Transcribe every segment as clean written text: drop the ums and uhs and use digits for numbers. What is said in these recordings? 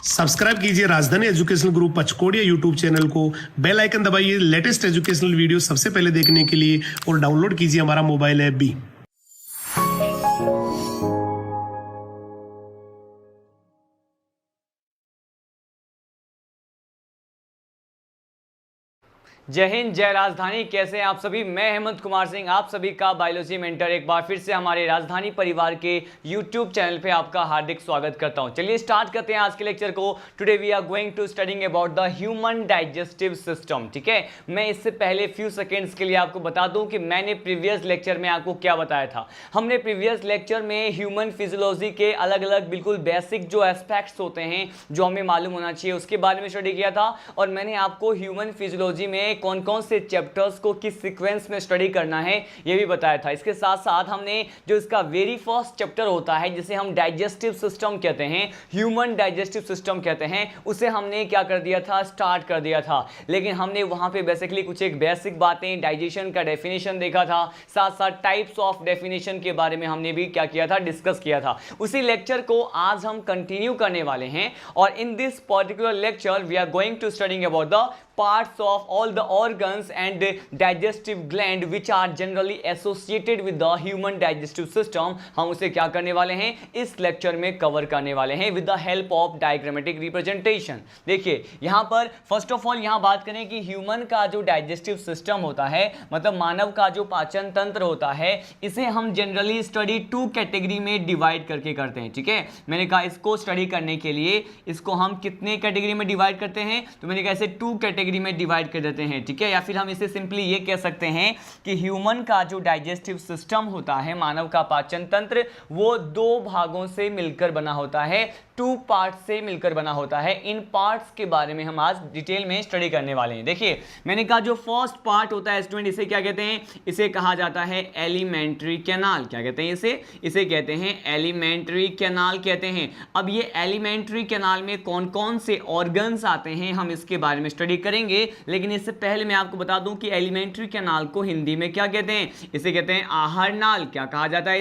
Subscribe कीजिए राजधानी educational group पचकोड़िया YouTube channel को, बेल आइकन दबाइए लेटेस्ट एजुकेशनल वीडियो सबसे पहले देखने के लिए और डाउनलोड कीजिए हमारा मोबाइल ऐप भी। जय हिंद, जय राजधानी। कैसे हैं आप सभी? मैं हेमंत कुमार सिंह, आप सभी का बायोलॉजी मेंटर एक बार फिर से हमारे राजधानी परिवार के यूट्यूब चैनल पे आपका हार्दिक स्वागत करता हूं। चलिए स्टार्ट करते हैं आज के लेक्चर को। Today we are going to studying about the human digestive system. ठीक है, मैं इससे पहले फ्यू सेकेंड्स के लिए आपको बता दूं कि मैंने प्रीवियस लेक्चर में आपको क्या बताया था। हमने प्रीवियस लेक्चर में ह्यूमन फिजियोलॉजी के अलग अलग बिल्कुल बेसिक जो एस्पेक्ट्स होते हैं जो हमें मालूम होना चाहिए उसके बारे में स्टडी किया था, और मैंने आपको ह्यूमन फिजियोलॉजी में कौन कौन से चैप्टर्स को किस सीक्वेंस में स्टडी करना है ये भी बताया था। इसके साथ साथ हमने जो इसका वेरी फर्स्ट चैप्टर होता है जिसे हम डाइजेस्टिव सिस्टम कहते हैं, ह्यूमन डाइजेस्टिव सिस्टम कहते हैं, उसे हमने क्या कर दिया था, स्टार्ट कर दिया था। लेकिन हमने वहां पे बेसिकली कुछ एक बेसिक बातें, डाइजेशन का डेफिनेशन देखा था, साथ साथ टाइप्स ऑफ डेफिनेशन के बारे में हमने भी क्या किया था, डिस्कस किया था। उसी लेक्चर को आज हम कंटिन्यू करने वाले हैं, और in this particular lecture we are going to studying about the parts of all the organs and digestive gland which are generally associated with the human digestive system। हम उसे क्या करने वाले हैं, इस लेक्चर में कवर करने वाले हैं with the help of diagrammatic representation। देखिए यहाँ पर फर्स्ट ऑफ ऑल यहाँ बात करें कि ह्यूमन का जो डाइजेस्टिव सिस्टम होता है, मतलब मानव का जो पाचन तंत्र होता है, इसे हम जनरली स्टडी टू कैटेगरी में डिवाइड करके करते हैं। ठीक है, मैंने कहा इसको स्टडी करने के लिए इसको हम कितने कैटेगरी में डिवाइड करते हैं, तो मैंने कहा इसे टू कैटेगरी में डिवाइड कर देते हैं। ठीक है, या फिर हम इसे सिंपली ये कह सकते हैं कि ह्यूमन का जो डाइजेस्टिव सिस्टम होता है, मानव का पाचन तंत्र, वो दो भागों से मिलकर बना होता है, टू पार्ट से मिलकर बना होता है। इन पार्ट्स के बारे में हम आज डिटेल में स्टडी करने वाले हैं। देखिए मैंने कहा जो फर्स्ट पार्ट होता है स्टूडेंट, इसे क्या कहते हैं, इसे कहा जाता है एलिमेंट्री कैनाल। क्या कहते हैं इसे कहते हैं एलिमेंट्री कैनाल कहते हैं। अब ये एलिमेंट्री कैनाल में कौन कौन से ऑर्गन्स आते हैं हम इसके बारे में स्टडी करेंगे, लेकिन इससे पहले मैं आपको बता दूं कि एलिमेंट्री कैनाल को हिंदी में क्या कहते हैं, इसे कहते हैं आहार नाल। क्या कहा जाता है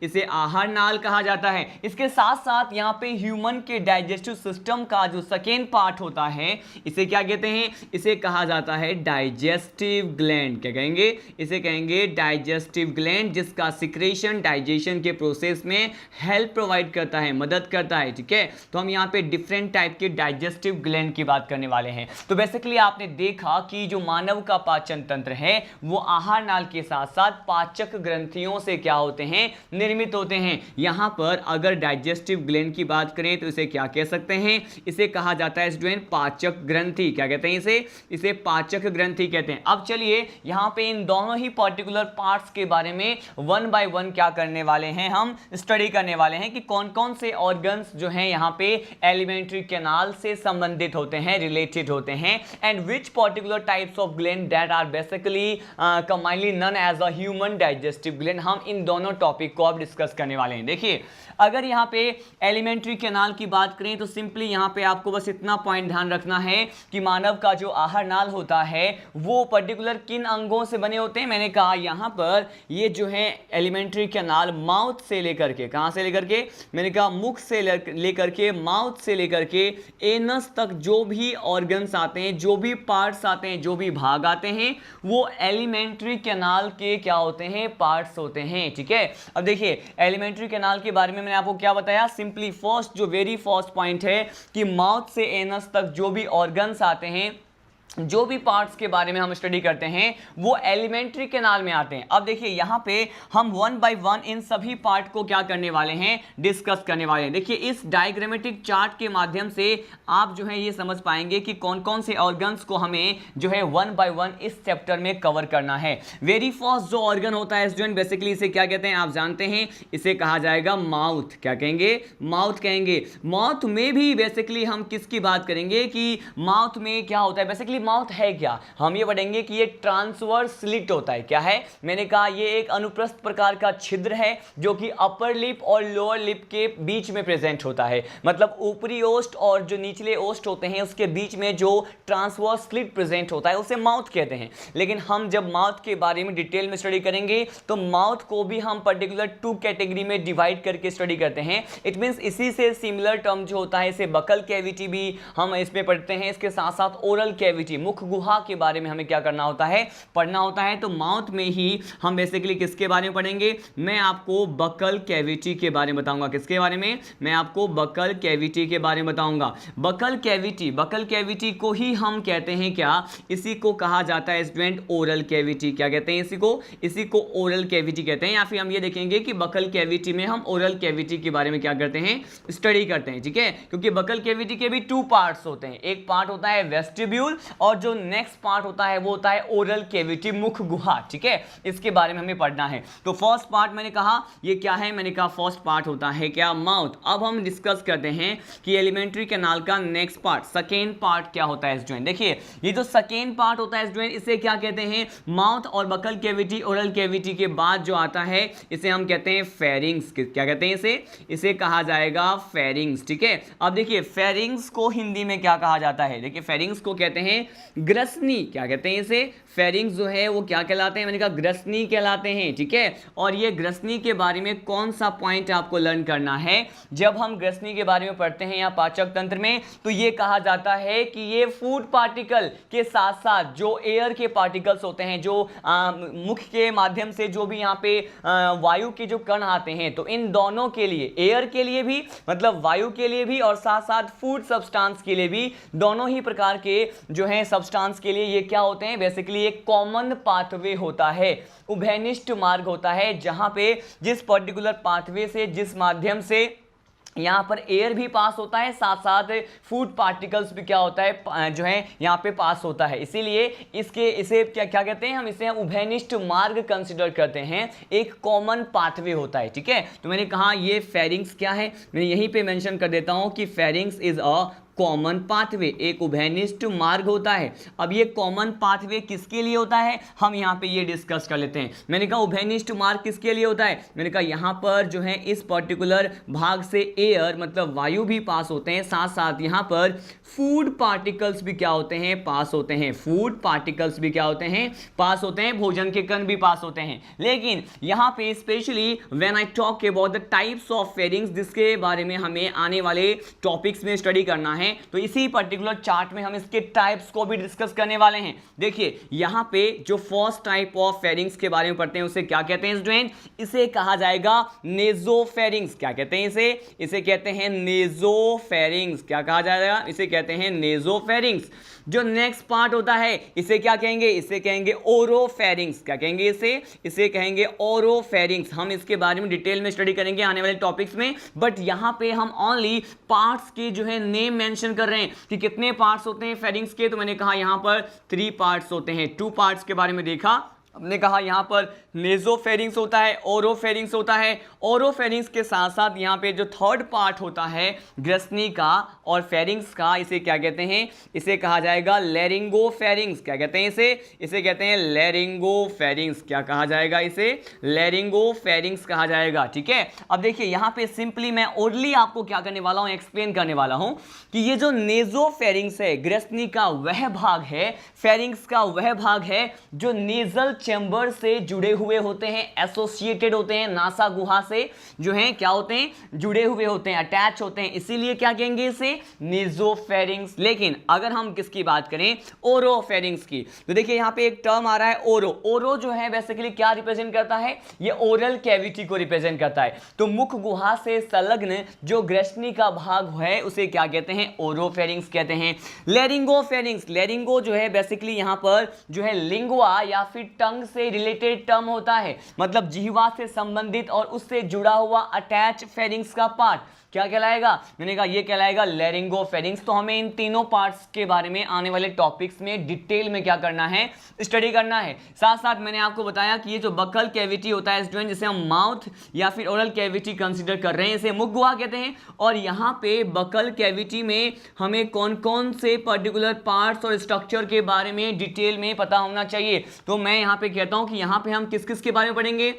इसे आहार नाल कहा जाता है। इसके साथ साथ यहाँ पे ह्यूमन के डाइजेस्टिव सिस्टम का जो सेकेंड पार्ट होता है, इसे क्या कहते हैं, इसे कहा जाता है डाइजेस्टिव ग्लैंड। क्या कहेंगे, इसे कहेंगे डाइजेस्टिव ग्लैंड, जिसका सिक्रेशन डाइजेशन के प्रोसेस में हेल्प प्रोवाइड करता है, मदद करता है। ठीक है, तो हम यहाँ पे डिफरेंट टाइप के डाइजेस्टिव ग्लैंड की बात करने वाले हैं। तो बेसिकली आपने देखा कि जो मानव का पाचन तंत्र है वो आहार नाल के साथ साथ पाचक ग्रंथियों से क्या होते हैं, निर्मित होते हैं। यहां पर अगर डाइजेस्टिव ग्लैंड की बात करें तो इसे क्या कह सकते हैं, इसे कहा जाता है स्टूडेंट पाचक ग्रंथि। क्या कहते हैं इसे पाचक ग्रंथि कहते हैं। अब चलिए यहां पे इन दोनों ही पर्टिकुलर पार्ट्स के बारे में वन बाय वन क्या करने वाले हैं, हम स्टडी करने वाले हैं कि कौन कौन से ऑर्गन्स जो हैं यहाँ पे एलिमेंट्री कैनाल से संबंधित होते हैं, रिलेटेड होते हैं, and which particular types of gland that are basically commonly known as a human digestive gland। हम इन दोनों टॉपिक को अब डिस्कस करने वाले हैं। देखिए अगर यहाँ पे एलिमेंट्री कैनाल की बात करें तो सिंपली यहाँ पे आपको बस इतना पॉइंट ध्यान रखना है कि मानव का जो आहार नाल होता है वो पर्टिकुलर किन अंगों से बने होते हैं। मैंने कहा यहाँ पर ये जो है एलिमेंट्री कैनाल माउथ से लेकर के, कहाँ से लेकर के, मैंने कहा मुख से लेकर के, माउथ से लेकर के एनस तक जो भी ऑर्गन्स आते हैं, जो भी पार्ट्स आते हैं, जो भी भाग आते हैं, वो एलिमेंट्री कैनाल के क्या होते हैं, पार्ट्स होते हैं। ठीक है, अब देखिए एलिमेंट्री कैनाल के बारे में मैंने आपको क्या बताया, सिंपली फर्स्ट जो वेरी फर्स्ट पॉइंट है कि माउथ से एनस तक जो भी ऑर्गन्स आते हैं, जो भी पार्ट्स के बारे में हम स्टडी करते हैं वो एलिमेंट्री कैनाल में आते हैं। अब देखिए यहाँ पे हम वन बाय वन इन सभी पार्ट को क्या करने वाले हैं, डिस्कस करने वाले हैं। देखिए इस डायग्रामेटिक चार्ट के माध्यम से आप जो है ये समझ पाएंगे कि कौन कौन से ऑर्गन्स को हमें जो है वन बाय वन इस चैप्टर में कवर करना है। वेरी फर्स्ट जो ऑर्गन होता है स्टूडेंट, बेसिकली इसे क्या कहते हैं आप जानते हैं, इसे कहा जाएगा माउथ। क्या कहेंगे, माउथ कहेंगे। माउथ में भी बेसिकली हम किसकी बात करेंगे कि माउथ में क्या होता है, बेसिकली माउथ है क्या, हम ये पढ़ेंगे कि ये ट्रांसवर्स स्लिट होता है। क्या है, मैंने कहा ये एक अनुप्रस्थ प्रकार का छिद्र है जो कि अपर लिप और लोअर लिप के बीच में प्रेजेंट होता है। मतलब ऊपरी ओष्ठ और जो निचले ओष्ठ होते हैं उसके बीच में जो ट्रांसवर्स स्लिट प्रेजेंट होता है उसे माउथ कहते हैं। लेकिन हम जब माउथ के बारे में डिटेल में स्टडी करेंगे तो माउथ को भी हम पर्टिकुलर 2 कैटेगरी में डिवाइड करके स्टडी करते हैं। इट मींस इसी से सिमिलर टर्म जो होता है इसे बकल कैविटी भी हम इसमें पढ़ते हैं। इसके साथ साथ ओरल कैविटी, मुख गुहा के बारे में हमें क्या करना होता है, पढ़ना होता है। तो माउथ में ही हम बेसिकली किसके बारे में पढ़ेंगे, मैं आपको बकल कैविटी के बारे में बताऊंगा। किसके बारे में, मैं आपको बकल कैविटी के बारे में बताऊंगा। बकल कैविटी को ही हम कहते हैं क्या, इसी को कहा जाता है स्टूडेंट ओरल कैविटी। क्या कहते हैं इसी को ओरल कैविटी कहते हैं। या फिर हम ये देखेंगे कि बकल कैविटी में हम ओरल कैविटी के बारे में क्या करते हैं, स्टडी करते हैं। ठीक है, क्योंकि बकल कैविटी के भी 2 पार्ट्स होते हैं। एक पार्ट होता है वेस्टिब्यूल और जो नेक्स्ट पार्ट होता है वो होता है ओरल कैविटी, मुख गुहा। ठीक है, इसके बारे में हमें पढ़ना है। तो फर्स्ट पार्ट मैंने कहा ये क्या है, मैंने कहा फर्स्ट पार्ट होता है क्या, माउथ। अब हम डिस्कस करते हैं कि एलिमेंट्री कैनाल का नेक्स्ट पार्ट, सेकेंड पार्ट क्या होता है स्टूडेंट। देखिए ये जो सेकेंड पार्ट होता है स्टूडेंट इसे क्या कहते हैं, माउथ और बकल कैविटी ओरल कैविटी के बाद जो आता है इसे हम कहते हैं फेरिंग्स। क्या कहते हैं इसे कहा जाएगा फेरिंग्स। ठीक है, अब देखिए फेरिंग्स को हिंदी में क्या कहा जाता है, देखिए फेरिंग्स को कहते हैं ग्रसनी। क्या कहते हैं इसे, फेरिंग्स जो है वो क्या कहलाते हैं, मैंने कहा ग्रसनी कहलाते हैं। ठीक है, और ये ग्रसनी के बारे में कौन सा पॉइंट आपको लर्न करना है, जब हम ग्रसनी के बारे में पढ़ते हैं या पाचक तंत्र में तो ये कहा जाता है कि ये फूड पार्टिकल के साथ साथ जो एयर के पार्टिकल्स होते हैं, जो मुख के माध्यम से जो भी यहाँ पे वायु के जो कण आते हैं, तो इन दोनों के लिए, एयर के लिए भी मतलब वायु के लिए भी और साथ साथ फूड सब्सटेंस के लिए भी, दोनों ही प्रकार के जो है सब्सटेंस के लिए ये क्या होते हैं, बेसिकली एक कॉमन पाथवे होता है, उभयनिष्ठ मार्ग होता है, जहां पे जिस पर्टिकुलर पाथवे से, जिस माध्यम से यहाँ पर एयर भी पास होता है, साथ साथ फूड पार्टिकल्स भी क्या होता है, जो है यहाँ पे पास होता है। इसीलिए इसे क्या कहते हैं, हम इसे उभयनिष्ठ मार्ग कंसिडर करते हैं, एक कॉमन पाथवे होता है। ठीक है, तो मैंने कहा ये फेरिंग्स क्या है, मैं यहीं पे मेंशन कर देता हूँ कि pharynx is a common pathway, एक उभयनिष्ठ मार्ग होता है। अब ये कॉमन पाथवे किसके लिए होता है, हम यहाँ पे ये डिस्कस कर लेते हैं। मैंने कहा उभयनिष्ठ मार्ग किसके लिए होता है, मैंने कहा यहाँ पर जो है इस पर्टिकुलर भाग से एयर मतलब वायु भी पास होते हैं, साथ साथ यहाँ पर फूड पार्टिकल्स भी क्या होते हैं, पास होते हैं। फूड पार्टिकल्स भी क्या होते हैं, पास होते हैं, भोजन के कण भी पास होते हैं। लेकिन यहाँ पे specially when I talk about the types of pharynx, जिसके बारे में हमें आने वाले टॉपिक्स में स्टडी करना है, तो इसी पर्टिकुलर चार्ट में हम इसके टाइप्स को भी डिस्कस करने वाले हैं। देखिए यहाँ पे जो फर्स्ट टाइप ऑफ फेरिंग्स के बारे में पढ़ते हैं उसे क्या कहते हैं स्टूडेंट, इसे कहा जाएगा नेजोफेरिंग्स। क्या कहते हैं इसे कहते हैं नेजोफेरिंग्स। क्या कहा जाएगा, इसे कहते हैं नेजोफेरिंग्स। जो नेक्स्ट पार्ट होता है इसे क्या कहेंगे, इसे कहेंगे ओरोफेरिंग्स। क्या कहेंगे इसे कहेंगे ओरोफेरिंग्स। हम इसके बारे में डिटेल में स्टडी करेंगे आने वाले टॉपिक्स में, बट यहाँ पे हम ओनली पार्ट्स के जो है नेम मेंशन कर रहे हैं कि कितने पार्ट्स होते हैं फेरिंग्स के। तो मैंने कहा यहाँ पर 3 पार्ट्स होते हैं, 2 पार्ट्स के बारे में देखा, हमने कहा यहाँ पर नेजोफेरिंग्स होता है, ओरोफेरिंग्स होता है। ओरोफेरिंग्स के साथ साथ यहाँ पे जो थर्ड पार्ट होता है ग्रसनी का और फेरिंग्स का, इसे क्या कहते हैं, इसे कहा जाएगा लैरिंगोफेरिंग्स। क्या कहते हैं इसे कहते हैं लैरिंगोफेरिंग्स। क्या कहा जाएगा, इसे लैरिंगोफेरिंग्स कहा जाएगा। ठीक है, अब देखिए यहाँ पे सिंपली मैं ओरली आपको क्या करने वाला हूँ, एक्सप्लेन करने वाला हूँ कि ये जो नेजोफेरिंग्स है, ग्रसनी का वह भाग है, फेरिंग्स का वह भाग है जो नेजल चैम्बर से जुड़े हुए होते हैं, एसोसिएटेड होते हैं, नासा गुहा से जो है क्या होते हैं, जुड़े हुए होते हैं, अटैच होते हैं, इसीलिए क्या कहेंगे इसे नेजोफेरिंग्स। लेकिन अगर हम किसकी बात करें, ओरोफेरिंग्स की, तो देखिए यहाँ पे एक टर्म आ रहा है ओरो जो है बेसिकली क्या रिप्रेजेंट करता है, ये ओरल कैविटी को रिप्रेजेंट करता है। तो मुख गुहा से संलग्न जो ग्रसनी का भाग है उसे क्या कहते हैं, ओरोफेरिंग्स कहते हैं। लैरिंगोफेरिंग्स, लैरिंगो जो है बेसिकली यहाँ पर जो है लिंगुआ या फिर टंग से रिलेटेड टर्म होता है, मतलब जिह्वा से संबंधित और उससे जुड़ा हुआ अटैच फेरिंग्स का पार्ट क्या कहलाएगा? मैंने कहा ये कहलाएगा लैरिंगोफेरिंग्स। तो हमें इन तीनों पार्ट्स के बारे में आने वाले टॉपिक्स में डिटेल में क्या करना है, स्टडी करना है। साथ साथ मैंने आपको बताया कि ये जो बकल कैविटी होता है स्टूडेंट, जिसे हम माउथ या फिर ओरल कैविटी कंसीडर कर रहे हैं, इसे मुख गुहा कहते हैं। और यहाँ पे बकल कैविटी में हमें कौन कौन से पर्टिकुलर पार्ट्स और स्ट्रक्चर के बारे में डिटेल में पता होना चाहिए। तो मैं यहाँ पे कहता हूँ कि यहाँ पे हम किस किस के बारे में पढ़ेंगे।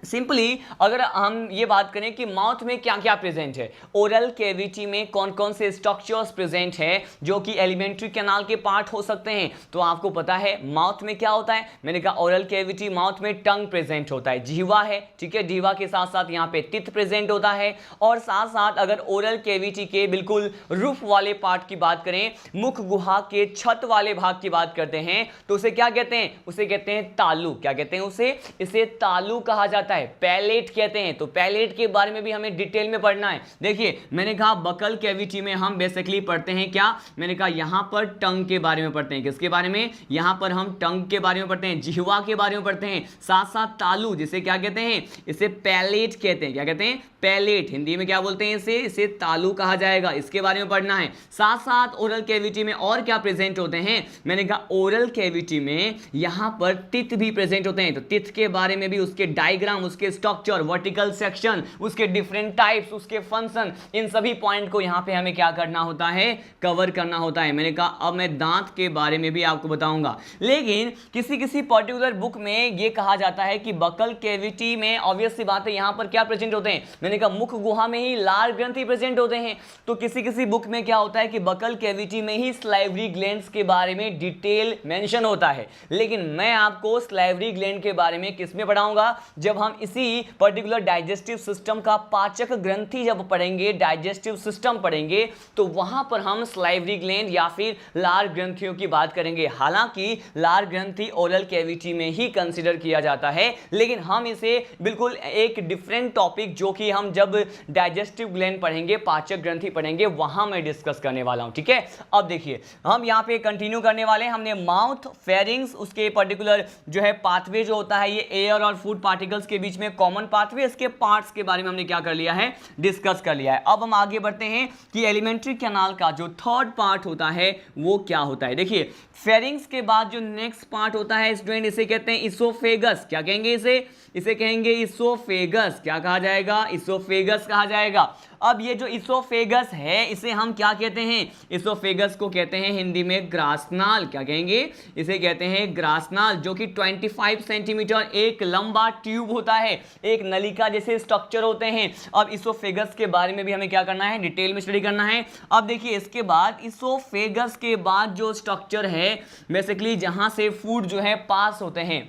सिंपली अगर हम ये बात करें कि माउथ में क्या क्या प्रेजेंट है, ओरल कैविटी में कौन कौन से स्ट्रक्चर्स प्रेजेंट है जो कि एलिमेंट्री कैनाल के पार्ट हो सकते हैं, तो आपको पता है माउथ में क्या होता है। मैंने कहा ओरल कैविटी माउथ में टंग प्रेजेंट होता है, जिह्वा है, ठीक है। जिह्वा के साथ साथ यहाँ पे टिथ प्रेजेंट होता है। और साथ साथ अगर ओरल कैविटी के बिल्कुल रूफ वाले पार्ट की बात करें, मुख गुहा के छत वाले भाग की बात करते हैं, तो उसे क्या कहते हैं? उसे कहते हैं तालु। क्या कहते हैं उसे? इसे तालु कहा जाता है, पैलेट कहते हैं। तो पैलेट के बारे में भी हमें डिटेल में पढ़ना है। देखिए मैंने कहा बकल कैविटी में हम बेसिकली पढ़ते हैं क्या, मैंने कहा यहां पर टंग के बारे में पढ़ते हैं। किसके बारे में? यहां पर हम टंग के बारे में पढ़ते हैं, जिह्वा के बारे में पढ़ते हैं। साथ साथ तालु, जिसे क्या कहते हैं? इसे पैलेट कहते हैं। क्या कहते हैं? पैलेट। हिंदी में क्या बोलते हैं इसे तालु कहा जाएगा। इसके बारे में पढ़ना है। साथ साथ ओरल कैविटी में और क्या प्रेजेंट होते हैं? मैंने कहा ओरल कैविटी में यहां पर टिथ भी प्रेजेंट होते हैं। तो टिथ के बारे में भी, उसके डायग्राम, उसके स्ट्रक्चर, वर्टिकल सेक्शन, उसके डिफरेंट टाइप्स, उसके फंक्शन, इन सभी पॉइंट को यहां पे हमें क्या करना होता है? कवर करना होता है। मैंने कहा अब मैं दांत के बारे में भी आपको बताऊंगा। लेकिन किसी किसी पर्टिकुलर बुक में यह कहा जाता है कि बकल कैविटी में ऑब्वियस सी बात है यहां पर क्या प्रेजेंट होते हैं? मैंने कहा मुख गुहा में ही लार ग्रंथि प्रेजेंट होते हैं। तो किसी किसी बुक में क्या होता है कि बकल कैविटी में ही स्लाइवरी ग्लैंड्स के बारे में डिटेल मेंशन होता है। लेकिन मैं आपको स्लाइवरी ग्लैंड के बारे में किस में पढ़ाऊंगा? जब हम इसी पर्टिकुलर डाइजेस्टिव सिस्टम का पाचक ग्रंथि जब पढ़ेंगे, डाइजेस्टिव सिस्टम पढ़ेंगे, तो वहां पर हम स्लाइवरी ग्लैंड या फिर लार ग्रंथियों की बात करेंगे। हालांकि लार ग्रंथि ओरल कैविटी में ही कंसीडर किया जाता है, लेकिन हम इसे बिल्कुल एक डिफरेंट टॉपिक, जो कि हम जब डाइजेस्टिव ग्लैंड पढ़ेंगे, पाचक ग्रंथि पढ़ेंगे, वहां मैं डिस्कस करने वाला हूं, ठीक है। अब देखिए हम यहां पे कंटिन्यू करने वाले हैं। हमने माउथ, फेरिंग्स, उसके पर्टिकुलर जो है पाथवे जो होता है, ये एयर और फूड पार्टिकल्स के बीच में कॉमन पाथवे, इसके पार्ट्स के बारे में हमने क्या कर लिया है? डिस्कस कर लिया है। अब हम आगे बढ़ते हैं कि एलिमेंट्री कैनाल का जो थर्ड पार्ट होता है वो क्या होता है। देखिए फेरिंग्स के बाद जो नेक्स्ट पार्ट होता है स्टूडेंट, इसे कहते हैं इसोफेगस। क्या कहेंगे इसे कहेंगे इसोफेगस। क्या कहा जाएगा? इसोफेगस कहा जाएगा। अब ये जो इसोफेगस है, इसे हम क्या कहते हैं? इसोफेगस को कहते हैं हिंदी में ग्रासनाल। क्या कहेंगे? इसे कहते हैं ग्रासनाल, जो कि 25 सेंटीमीटर एक लंबा ट्यूब होता है, एक नलिका जैसे स्ट्रक्चर होते हैं। अब इसोफेगस के बारे में भी हमें क्या करना है? डिटेल में स्टडी करना है। अब देखिए इसके बाद इसोफेगस के बाद जो स्ट्रक्चर है बेसिकली जहां से फूड जो है पास होते हैं,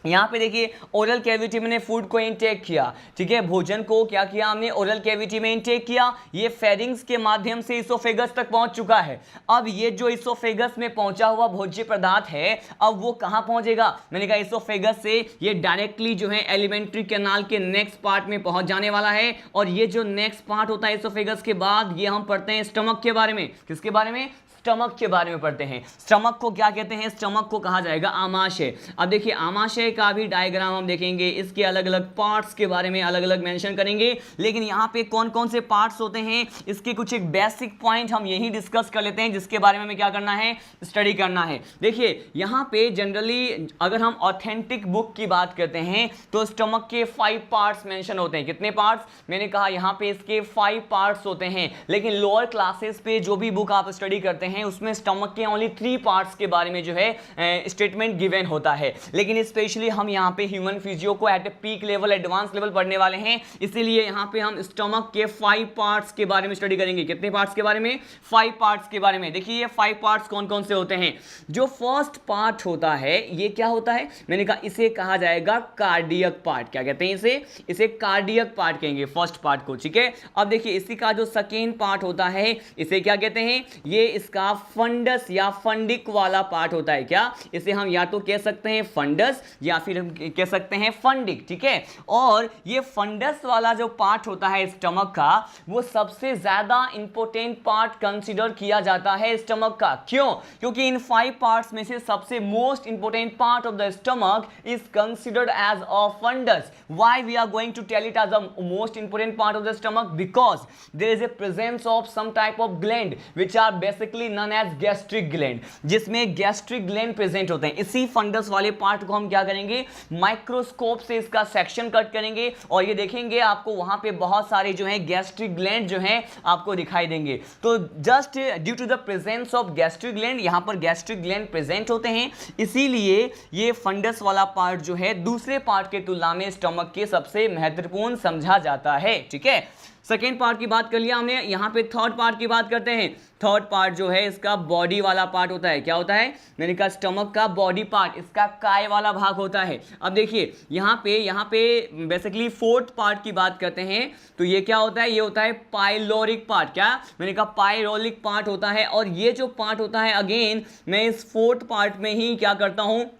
यहाँ पे देखिए ओरल कैविटी में फूड को इनटेक किया, ठीक है, भोजन को क्या किया हमने? ओरल कैविटी में इनटेक किया। ये फेरिंग्स के माध्यम से इसोफेगस तक पहुंच चुका है। अब ये जो इसोफेगस में पहुंचा हुआ भोज्य पदार्थ है, अब वो कहाँ पहुंचेगा? मैंने कहा इसोफेगस से ये डायरेक्टली जो है एलिमेंट्री कैनाल के नेक्स्ट पार्ट में पहुंच जाने वाला है। और ये जो नेक्स्ट पार्ट होता है इसोफेगस के बाद, ये हम पढ़ते हैं स्टमक के बारे में। किसके बारे में? स्टमक के बारे में पढ़ते हैं। स्टमक को क्या कहते हैं? स्टमक को कहा जाएगा आमाशय। अब देखिए आमाशय का भी डायग्राम हम देखेंगे, इसके अलग अलग पार्ट्स के बारे में अलग अलग मेंशन करेंगे। लेकिन यहाँ पे कौन कौन से पार्ट्स होते हैं, इसके कुछ एक बेसिक पॉइंट हम यही डिस्कस कर लेते हैं, जिसके बारे में हमें क्या करना है? स्टडी करना है। देखिए यहाँ पे जनरली अगर हम ऑथेंटिक बुक की बात करते हैं तो स्टमक के 5 पार्ट्स मेंशन होते हैं। कितने पार्ट्स? मैंने कहा यहाँ पे इसके 5 पार्ट्स होते हैं। लेकिन लोअर क्लासेस पे जो भी बुक आप स्टडी करते हैं उसमें स्टमक के ओनली 3 पार्ट्स के बारे में जो है स्टेटमेंट गिवन होता है। लेकिन स्पेशली हम यहाँ पे ह्यूमन फिजियो को at a peak level, advance level पढ़ने वाले हैं, इसीलिए यहाँ पे हम स्टमक के 5 पार्ट्स के बारे में स्टडी करेंगे। कितने पार्ट्स के बारे में? 5 पार्ट्स के बारे में। देखिए ये 5 पार्ट्स कौन कौन से होते हैं। जो फर्स्ट पार्ट होता है ये क्या होता है? मैंने कहा इसे कहा जाएगा कार्डियक पार्ट। क्या कहते हैं इसे कार्डियक पार्ट कहेंगे, फर्स्ट पार्ट को, ठीक है। अब देखिए इसी का जो सेकेंड पार्ट होता है इसे क्या कहते हैं? ये इसका का फंडस या फंडिक वाला पार्ट होता है। क्या इसे हम या तो कह सकते हैं फंडस या फिर हम कह सकते हैं फंडिक, ठीक है। और ये फंडस वाला जो पार्ट होता है स्टमक का, वो सबसे ज्यादा इंपॉर्टेंट पार्ट कंसीडर किया जाता है स्टमक का। क्यों? क्योंकि इन 5 पार्ट्स में से सबसे most important part of the stomach is considered as a fundus. Why we are going to tell it as a most important part of the stomach? Because there is a presence of some type of gland which are basically known as gastric gland, जिसमें gastric gland present होते हैं। इसी funds वाले part को हम क्या करेंगे, microscope से इसका सेक्शन कट करेंगे और ये देखेंगे आपको वहां पे बहुत सारे जो है गैस्ट्रिक ग्लैंड जो है आपको दिखाई देंगे। तो just due to the presence of gastric gland, यहां पर गैस्ट्रिक ग्लैंड प्रेजेंट होते हैं, इसीलिए ये फंडस वाला पार्ट जो है दूसरे पार्ट के तुलना में स्टमक के सबसे महत्वपूर्ण समझा जाता है, ठीक है। सेकेंड पार्ट की बात कर लिया हमने, यहाँ पे थर्ड पार्ट की बात करते हैं। थर्ड पार्ट जो है इसका बॉडी वाला पार्ट होता है। क्या होता है? मैंने कहा स्टमक का बॉडी पार्ट, इसका काय वाला भाग होता है। अब देखिए यहाँ पे बेसिकली फोर्थ पार्ट की बात करते हैं, तो ये क्या होता है? ये होता है पाइलोरिक पार्ट। क्या? मैंने कहा पाइलोरिक पार्ट होता है। और ये जो पार्ट होता है, अगेन मैं इस फोर्थ पार्ट में ही क्या करता हूँ,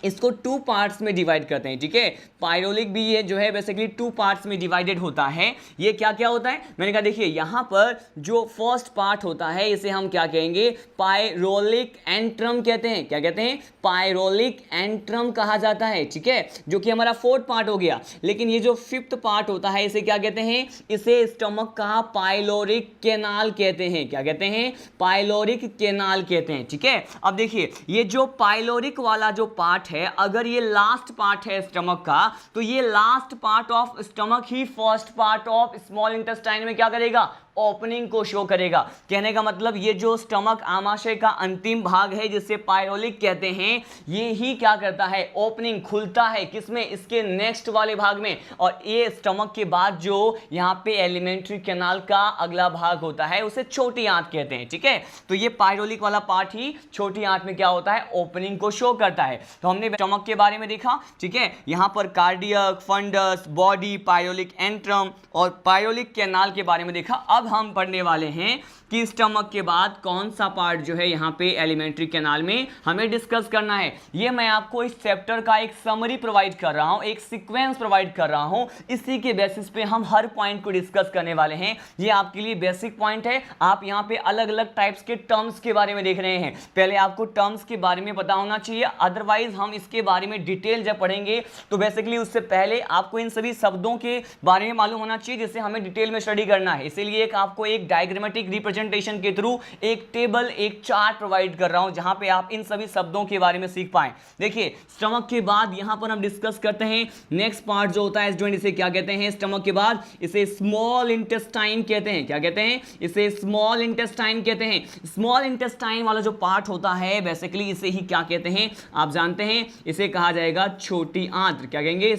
इसको 2 पार्ट्स में डिवाइड करते हैं, ठीक है। पाइरोलिक भी ये जो है बेसिकली 2 पार्ट्स में डिवाइडेड होता है। ये क्या क्या होता है? मैंने कहा देखिए यहाँ पर जो फर्स्ट पार्ट होता है इसे हम क्या कहेंगे, पाइरोलिक एंट्रम कहते हैं। क्या कहते हैं? पाइरोलिक एंट्रम कहा जाता है, ठीक है, जो कि हमारा फोर्थ पार्ट हो गया। लेकिन ये जो फिफ्थ पार्ट होता है इसे क्या कहते हैं? इसे स्टमक का पाइलोरिक कैनाल कहते हैं। क्या कहते हैं? पाइलोरिक कैनाल कहते हैं, ठीक है। अब देखिए ये जो पाइलोरिक वाला जो पार्ट है, अगर ये लास्ट पार्ट है स्टमक का, तो ये last part of stomach he first part of small intestine में क्या करेगा, ओपनिंग को शो करेगा। कहने का मतलब ये जो स्टमक आमाशय का अंतिम भाग है जिसे पाइरोलिक कहते हैं, ये ही क्या करता है, ओपनिंग खुलता है किसमें, इसके नेक्स्ट वाले भाग में। और ये स्टमक के बाद जो यहाँ पे एलिमेंट्री कैनाल का अगला भाग होता है उसे छोटी आंत कहते हैं, ठीक है। तो ये पाइरोलिक वाला पार्ट ही छोटी आंत में क्या होता है, ओपनिंग को शो करता है। तो हमने स्टमक के बारे में देखा, ठीक है। यहाँ पर कार्डियक, फंडस, बॉडी, पाइरोलिक एंट्रम और पाइरोलिक कैनाल के बारे में देखा। अब हम पढ़ने वाले हैं कि स्टमक के बाद कौन सा पार्ट जो है यहाँ पे एलिमेंट्री कैनाल में हमें डिस्कस करना है। ये मैं आपको इस चैप्टर का एक समरी प्रोवाइड कर रहा हूँ, एक सीक्वेंस प्रोवाइड कर रहा हूँ। इसी के बेसिस पे हम हर पॉइंट को डिस्कस करने वाले हैं। ये आपके लिए बेसिक पॉइंट है। आप यहाँ पे अलग अलग टाइप्स के टर्म्स के बारे में देख रहे हैं। पहले आपको टर्म्स के बारे में पता होना चाहिए, अदरवाइज हम इसके बारे में डिटेल जब पढ़ेंगे तो बेसिकली उससे पहले आपको इन सभी शब्दों के बारे में मालूम होना चाहिए जिससे हमें डिटेल में स्टडी करना है। इसीलिए आपको एक डायग्रामेटिक रिप्रेजेंटेशन के थ्रू एक टेबल, एक चार्ट प्रोवाइड कर रहा हूं जहां पे आप इन सभी शब्दों के बारे में सीख पाएं। देखिए स्टमक के बाद यहां पर हम डिस्कस करते हैं नेक्स्ट पार्ट जो होता है स्टूडेंट, इसे क्या कहते हैं, स्टमक के बाद इसे स्मॉल इंटेस्टाइन कहते हैं। क्या कहते हैं? इसे स्मॉल इंटेस्टाइन कहते हैं। स्मॉल इंटेस्टाइन वाला जो पार्ट होता है बेसिकली इसे ही क्या कहते हैं, आप जानते हैं, इसे कहा जाएगा छोटी आंत्र। क्या कहेंगे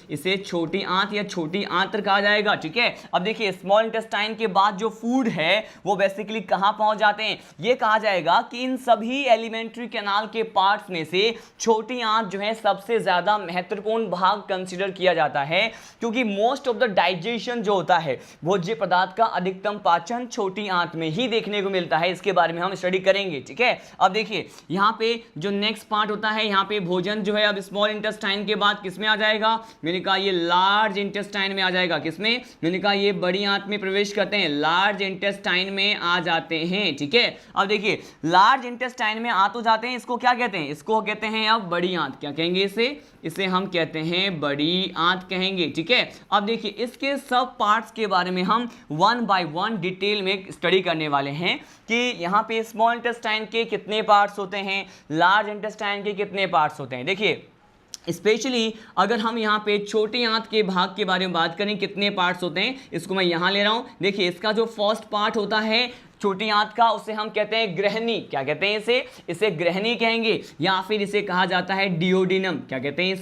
इसे छोटी आंत या छोटी आंत्र कहा जाएगा, ठीक है। अब देखिए स्मॉल इंटेस्टाइन के बाद जो फूड है वो बेसिकली कहां पहुंच जाते हैं, ये कहा जाएगा कि इन सभी एलिमेंट्री कैनाल के पार्ट्स में से छोटी आंत जो है सबसे ज्यादा महत्वपूर्ण भाग कंसीडर किया जाता है, क्योंकि मोस्ट ऑफ द डाइजेशन जो होता है, भोज्य पदार्थ का अधिकतम पाचन छोटी आंत में ही देखने को मिलता है। इसके बारे में हम स्टडी करेंगे, ठीक है। अब देखिए यहाँ पे जो नेक्स्ट पार्ट होता है, यहाँ पे भोजन जो है अब स्मॉल इंटेस्टाइन के बाद किसमें आ जाएगा, मैंने कहा ये लार्ज इंटेस्टाइन में आ जाएगा। किसमें? मैंने कहा ये बड़ी आंत में प्रवेश करते हैं, लार्ज इंटेस्टाइन में आ जाते हैं, ठीक है। अब देखिए लार्ज इंटेस्टाइन में आ तो जाते हैं, इसको क्या कहते हैं, इसको कहते हैं अब बड़ी आंत। क्या कहेंगे इसे हम कहते हैं बड़ी आंत कहेंगे, ठीक है। अब देखिए इसके सब पार्ट्स के बारे में हम 1 बाय 1 डिटेल में स्टडी करने वाले हैं कि यहाँ पे स्मॉल इंटेस्टाइन के कितने पार्ट्स होते हैं, लार्ज इंटेस्टाइन के कितने पार्ट्स होते हैं। देखिए स्पेशली अगर हम यहाँ पे छोटी आंत के भाग के बारे में बात करें, कितने पार्ट्स होते हैं, इसको मैं यहाँ ले रहा हूँ। देखिए इसका जो फर्स्ट पार्ट होता है छोटी आंत का, उसे हम कहते हैं ग्रहणी। क्या कहते हैं इसे ग्रहणी कहेंगे, या फिर इसे कहा जाता है डियोडिनम। क्या कहते हैं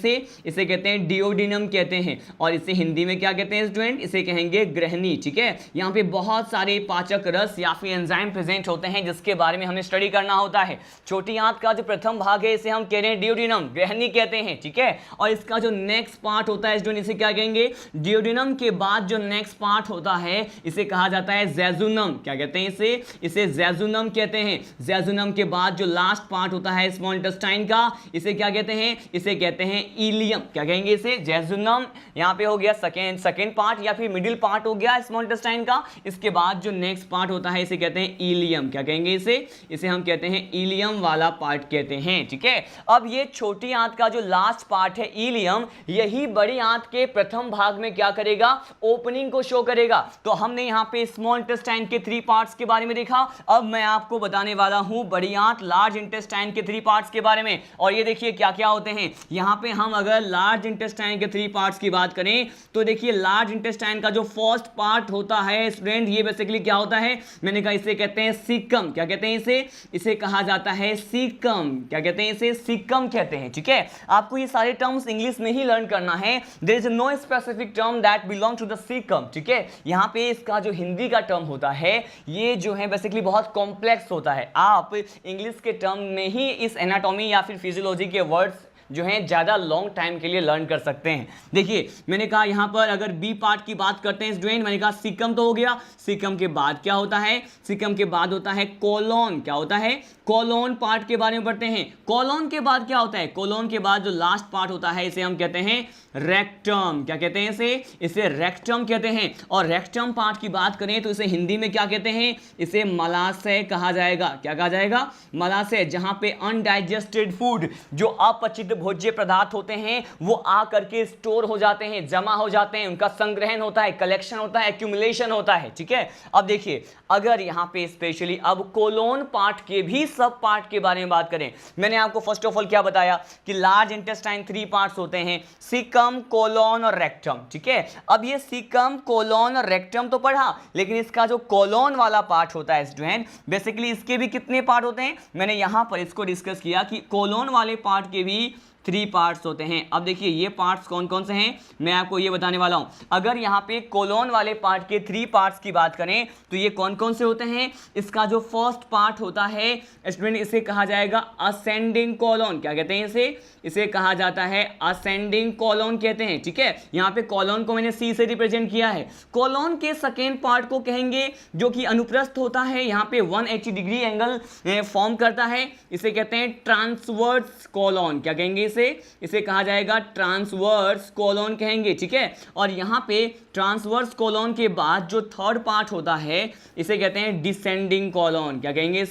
इसे कहते हैं डियोडिनम कहते हैं। और इसे हिंदी में क्या कहते हैं स्टूडेंट, इसे कहेंगे ग्रहणी, ठीक है। यहाँ पे बहुत सारे पाचक रस या फिर एंजाइम प्रेजेंट होते हैं जिसके बारे में हमें स्टडी करना होता है। छोटी आंत का जो प्रथम भाग है इसे हम कह रहे हैं डियोडिनम, ग्रहणी कहते हैं, ठीक है। और इसका जो नेक्स्ट पार्ट होता है स्टूडेंट, इसे क्या कहेंगे, डियोडिनम के बाद जो नेक्स्ट पार्ट होता है इसे कहा जाता है जेजुनम। क्या कहते हैं इसे जेजुनम कहते हैं। जेजुनम के बाद जो लास्ट पार्ट होता है स्मॉल इंटेस्टाइन का, इसे क्या कहते हैं? इसे कहते हैं इलियम। क्या कहेंगे इसे? जेजुनम। यहाँ पे हो गया सेकेंड पार्ट या फिर मिडिल पार्ट हो गया स्मॉल इंटेस्टाइन का। इसके बाद जो नेक्स्ट पार्ट होता है इसे कहते हैं इलियम। क्या कहेंगे इसे हम कहते हैं इलियम वाला पार्ट कहते हैं। ठीक है, अब ये छोटी आंत का जो लास्ट पार्ट है इलियम, यही बड़ी आंत के प्रथम भाग में क्या करेगा? ओपनिंग को शो करेगा। तो हमने यहाँ पे स्मॉल इंटेस्टाइन के 3 पार्ट्स के बारे में देखा। अब मैं आपको बताने वाला हूं बड़ी आंत लार्ज इंटेस्टाइन के 3 पार्ट्स के बारे में। और ये देखिए क्या क्या होते हैं यहाँ पे। हम अगर लार्ज इंटेस्टाइन के 3 पार्ट्स की बात करें तो देखिए लार्ज इंटेस्टाइन का जो फर्स्ट पार्ट होता है स्टूडेंट, ये बेसिकली क्या होता है? मैंने कहा इसे कहते हैं सीकम। क्या कहते हैं इसे कहा जाता है सीकम। क्या कहते हैं इसे? सीकम कहते हैं। ठीक है, आपको ये सारे टर्म्स इंग्लिश में ही लर्न करना है। There is no specific term that belong to the caecum. ठीक है, यहाँ पे इसका जो हिंदी का टर्म होता है ये जो है बेसिकली बहुत कॉम्प्लेक्स होता है। आप इंग्लिश के टर्म में ही इस एनाटॉमी या फिर फिजियोलॉजी के वर्ड्स जो हैं ज़्यादा लॉन्ग टाइम के लिए लर्न कर सकते हैं। देखिए मैंने कहा यहाँ पर अगर बी पार्ट की बात करते हैं स्टूडेंट, मैंने कहा सीकम तो हो गया। सीकम के बाद क्या होता है? सीकम के बाद होता है कोलोन। क्या होता है? कोलोन पार्ट के बारे में पढ़ते हैं। कोलोन के बाद क्या होता है? कोलोन के बाद जो लास्ट पार्ट होता है इसे हम कहते हैं रेक्टम। क्या कहते हैं इसे रेक्टम कहते हैं। और रेक्टम पार्ट की बात करें तो इसे हिंदी में क्या कहते हैं? इसे मलाशय कहा जाएगा। क्या कहा जाएगा? मलाशय। जहां पे अनडाइजेस्टेड फूड, जो अपचित भोज्य पदार्थ होते हैं, वो आ करके स्टोर हो जाते हैं, जमा हो जाते हैं, उनका संग्रहण होता है, कलेक्शन होता है, एक्यूमुलेशन होता है। ठीक है, अब देखिए अगर यहां पे स्पेशली अब कोलोन पार्ट के भी सब पार्ट के बारे में बात करें, मैंने आपको फर्स्ट ऑफ ऑल क्या बताया कि लार्ज इंटेस्टाइन 3 पार्ट्स होते हैं, सीकम, कोलोन और रेक्टम। ठीक है, अब ये सीकम, कोलोन और रेक्टम तो पढ़ा, लेकिन इसका जो कोलोन वाला पार्ट होता है स्टूडेंट, बेसिकली इसके भी कितने पार्ट होते हैं? मैंने यहां पर इसको डिस्कस किया कि कोलोन वाले पार्ट के भी 3 पार्ट्स होते हैं। अब देखिए ये पार्ट्स कौन कौन से हैं, मैं आपको ये बताने वाला हूं। अगर यहाँ पे कोलोन वाले पार्ट के 3 पार्ट्स की बात करें तो ये कौन कौन से होते हैं? इसका जो फर्स्ट पार्ट होता है स्टूडेंट, इसे कहा जाएगा असेंडिंग कोलोन। क्या कहते हैं इसे कहा जाता है असेंडिंग कोलोन कहते हैं। ठीक है, यहाँ पे कोलोन को मैंने सी से रिप्रेजेंट किया है। कोलोन के सेकेंड पार्ट को कहेंगे जो कि अनुप्रस्थ होता है, यहाँ पे 180 डिग्री एंगल फॉर्म करता है, इसे कहते हैं ट्रांसवर्स कोलोन। क्या कहेंगे इसे कहा जाएगा ट्रांसवर्स कोलोन कहेंगे। ठीक है, और यहाँ पे ट्रांसवर्स कोलोन के बाद जो थर्ड पार्ट होता है इसे कहते हैं डिसेंडिंग कोलोन। क्या कहेंगे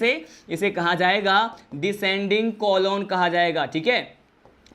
इसे कहा जाएगा डिसेंडिंग कोलोन कहा जाएगा। ठीक है,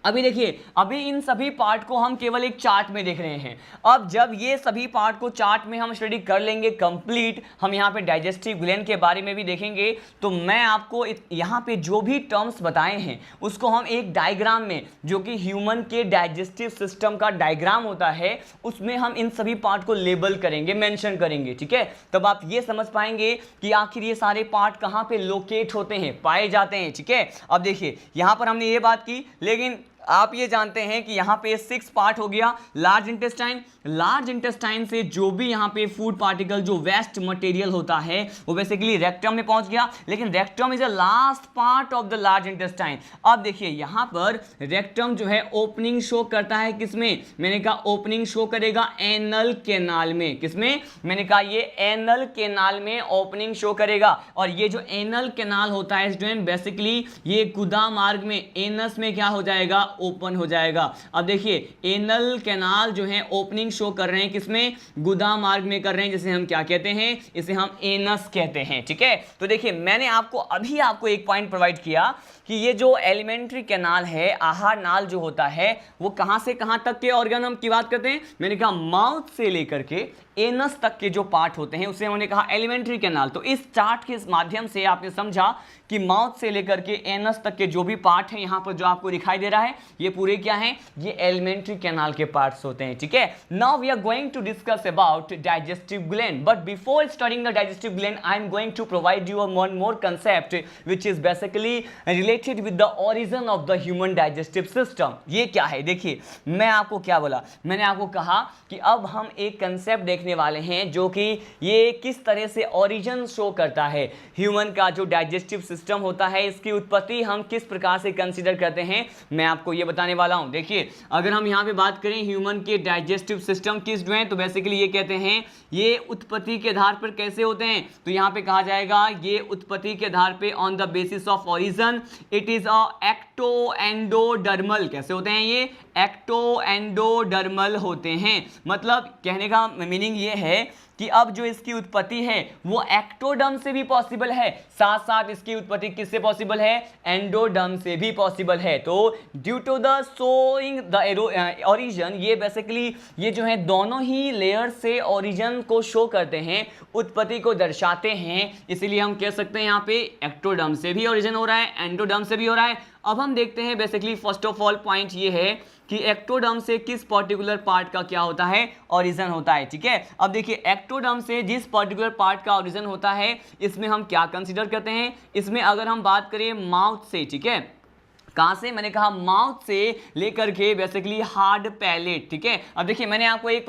अभी देखिए अभी इन सभी पार्ट को हम केवल एक चार्ट में देख रहे हैं। अब जब ये सभी पार्ट को चार्ट में हम स्टडी कर लेंगे कंप्लीट, हम यहाँ पे डाइजेस्टिव ग्लैंड के बारे में भी देखेंगे, तो मैं आपको यहाँ पे जो भी टर्म्स बताए हैं उसको हम एक डायग्राम में, जो कि ह्यूमन के डाइजेस्टिव सिस्टम का डायग्राम होता है, उसमें हम इन सभी पार्ट को लेबल करेंगे, मेंशन करेंगे। ठीक है, तब आप ये समझ पाएंगे कि आखिर ये सारे पार्ट कहाँ पे लोकेट होते हैं, पाए जाते हैं। ठीक है, अब देखिए यहाँ पर हमने ये बात की, लेकिन आप ये जानते हैं कि यहाँ पे 6 पार्ट हो गया लार्ज इंटेस्टाइन। लार्ज इंटेस्टाइन से जो भी यहाँ पे फूड पार्टिकल, जो वेस्ट मटेरियल होता है, वो बेसिकली रेक्टम में पहुंच गया, लेकिन rectum is a last part of the large intestine. अब देखिए यहाँ पर रेक्टम जो है ओपनिंग शो करता है किसमें? मैंने कहा ओपनिंग शो करेगा एनल केनाल में। किसमें? मैंने कहा ये एनल केनाल में ओपनिंग शो करेगा। और ये जो एनल केनाल होता है स्टूडेंट, बेसिकली ये गुदा मार्ग में, एनस में क्या हो जाएगा? ओपन हो जाएगा। अब देखिए एनल कैनाल जो है ओपनिंग शो कर रहे हैं किसमें? गुदा मार्ग में कर रहे हैं, जिसे हम क्या कहते हैं? इसे हम एनस कहते हैं। ठीक है, तो देखिए मैंने आपको एक पॉइंट प्रोवाइड किया कि ये जो एलिमेंट्री कैनाल है, आहार नाल जो होता है, वो कहां से कहां तक के ऑर्गन हम की बात करते हैं? मैंने कहा माउथ से लेकर के एनस तक के जो पार्ट होते हैं उसे हमने कहा एलिमेंट्री कैनाल। तो इस चार्ट के माध्यम से आपने समझा कि माउथ से लेकर के एनस तक के जो भी पार्ट हैं यहाँ पर जो आपको दिखाई दे रहा है, ये पूरे क्या हैं? ये एलिमेंट्री कैनाल के पार्ट्स होते हैं। ठीक है, now we are going to discuss about digestive gland, but before starting the digestive gland I am going to provide you one more concept which is basically related with the origin of the human digestive system. ये क्या है? देखिए मैं आपको क्या बोला, मैंने आपको कहा कि अब हम एक कंसेप्ट देखने देखने वाले हैं जो कि ये किस तरह से ओरिजिन शो करता है। ह्यूमन का जो डाइजेस्टिव सिस्टम होता है इसकी उत्पत्ति हम किस प्रकार से कंसीडर करते हैं मैं आपको ये बताने वाला हूं। देखिए अगर हम यहाँ पे बात करें ह्यूमन के डाइजेस्टिव सिस्टम किस जो है तो बेसिकली ये कहते हैं ये उत्पत्ति के आधार पर कैसे होते हैं, तो यहाँ पे कहा जाएगा ये उत्पत्ति के आधार पे on the basis of origin it is a ecto endodermal. कैसे होते हैं ये एक्टो एंडोडर्मल होते हैं। मतलब कहने का मीनिंग ये है कि अब जो इसकी उत्पत्ति है वो एक्टोडर्म से भी पॉसिबल है, साथ साथ इसकी उत्पत्ति किससे पॉसिबल है, एंडोडर्म से भी पॉसिबल है। तो due to the showing the origin ये बेसिकली ये जो है दोनों ही लेयर से ओरिजिन को शो करते हैं, उत्पत्ति को दर्शाते हैं, इसीलिए हम कह सकते हैं यहाँ पे एक्टोडर्म से भी ओरिजिन हो रहा है, एंडोडर्म से भी हो रहा है। अब हम देखते हैं basically first of all point ये है कि एक्टोडर्म से किस पर्टिकुलर पार्ट का क्या होता है, ओरिजिन होता है। ठीक है, अब देखिए एक्टोडर्म से जिस पर्टिकुलर पार्ट का ओरिजिन होता है इसमें हम क्या कंसीडर करते हैं, इसमें अगर हम बात करें माउथ से, ठीक है, कहाँ से, मैंने कहा माउथ से लेकर के बेसिकली हार्ड पैलेट। ठीक है, अब देखिए मैंने आपको एक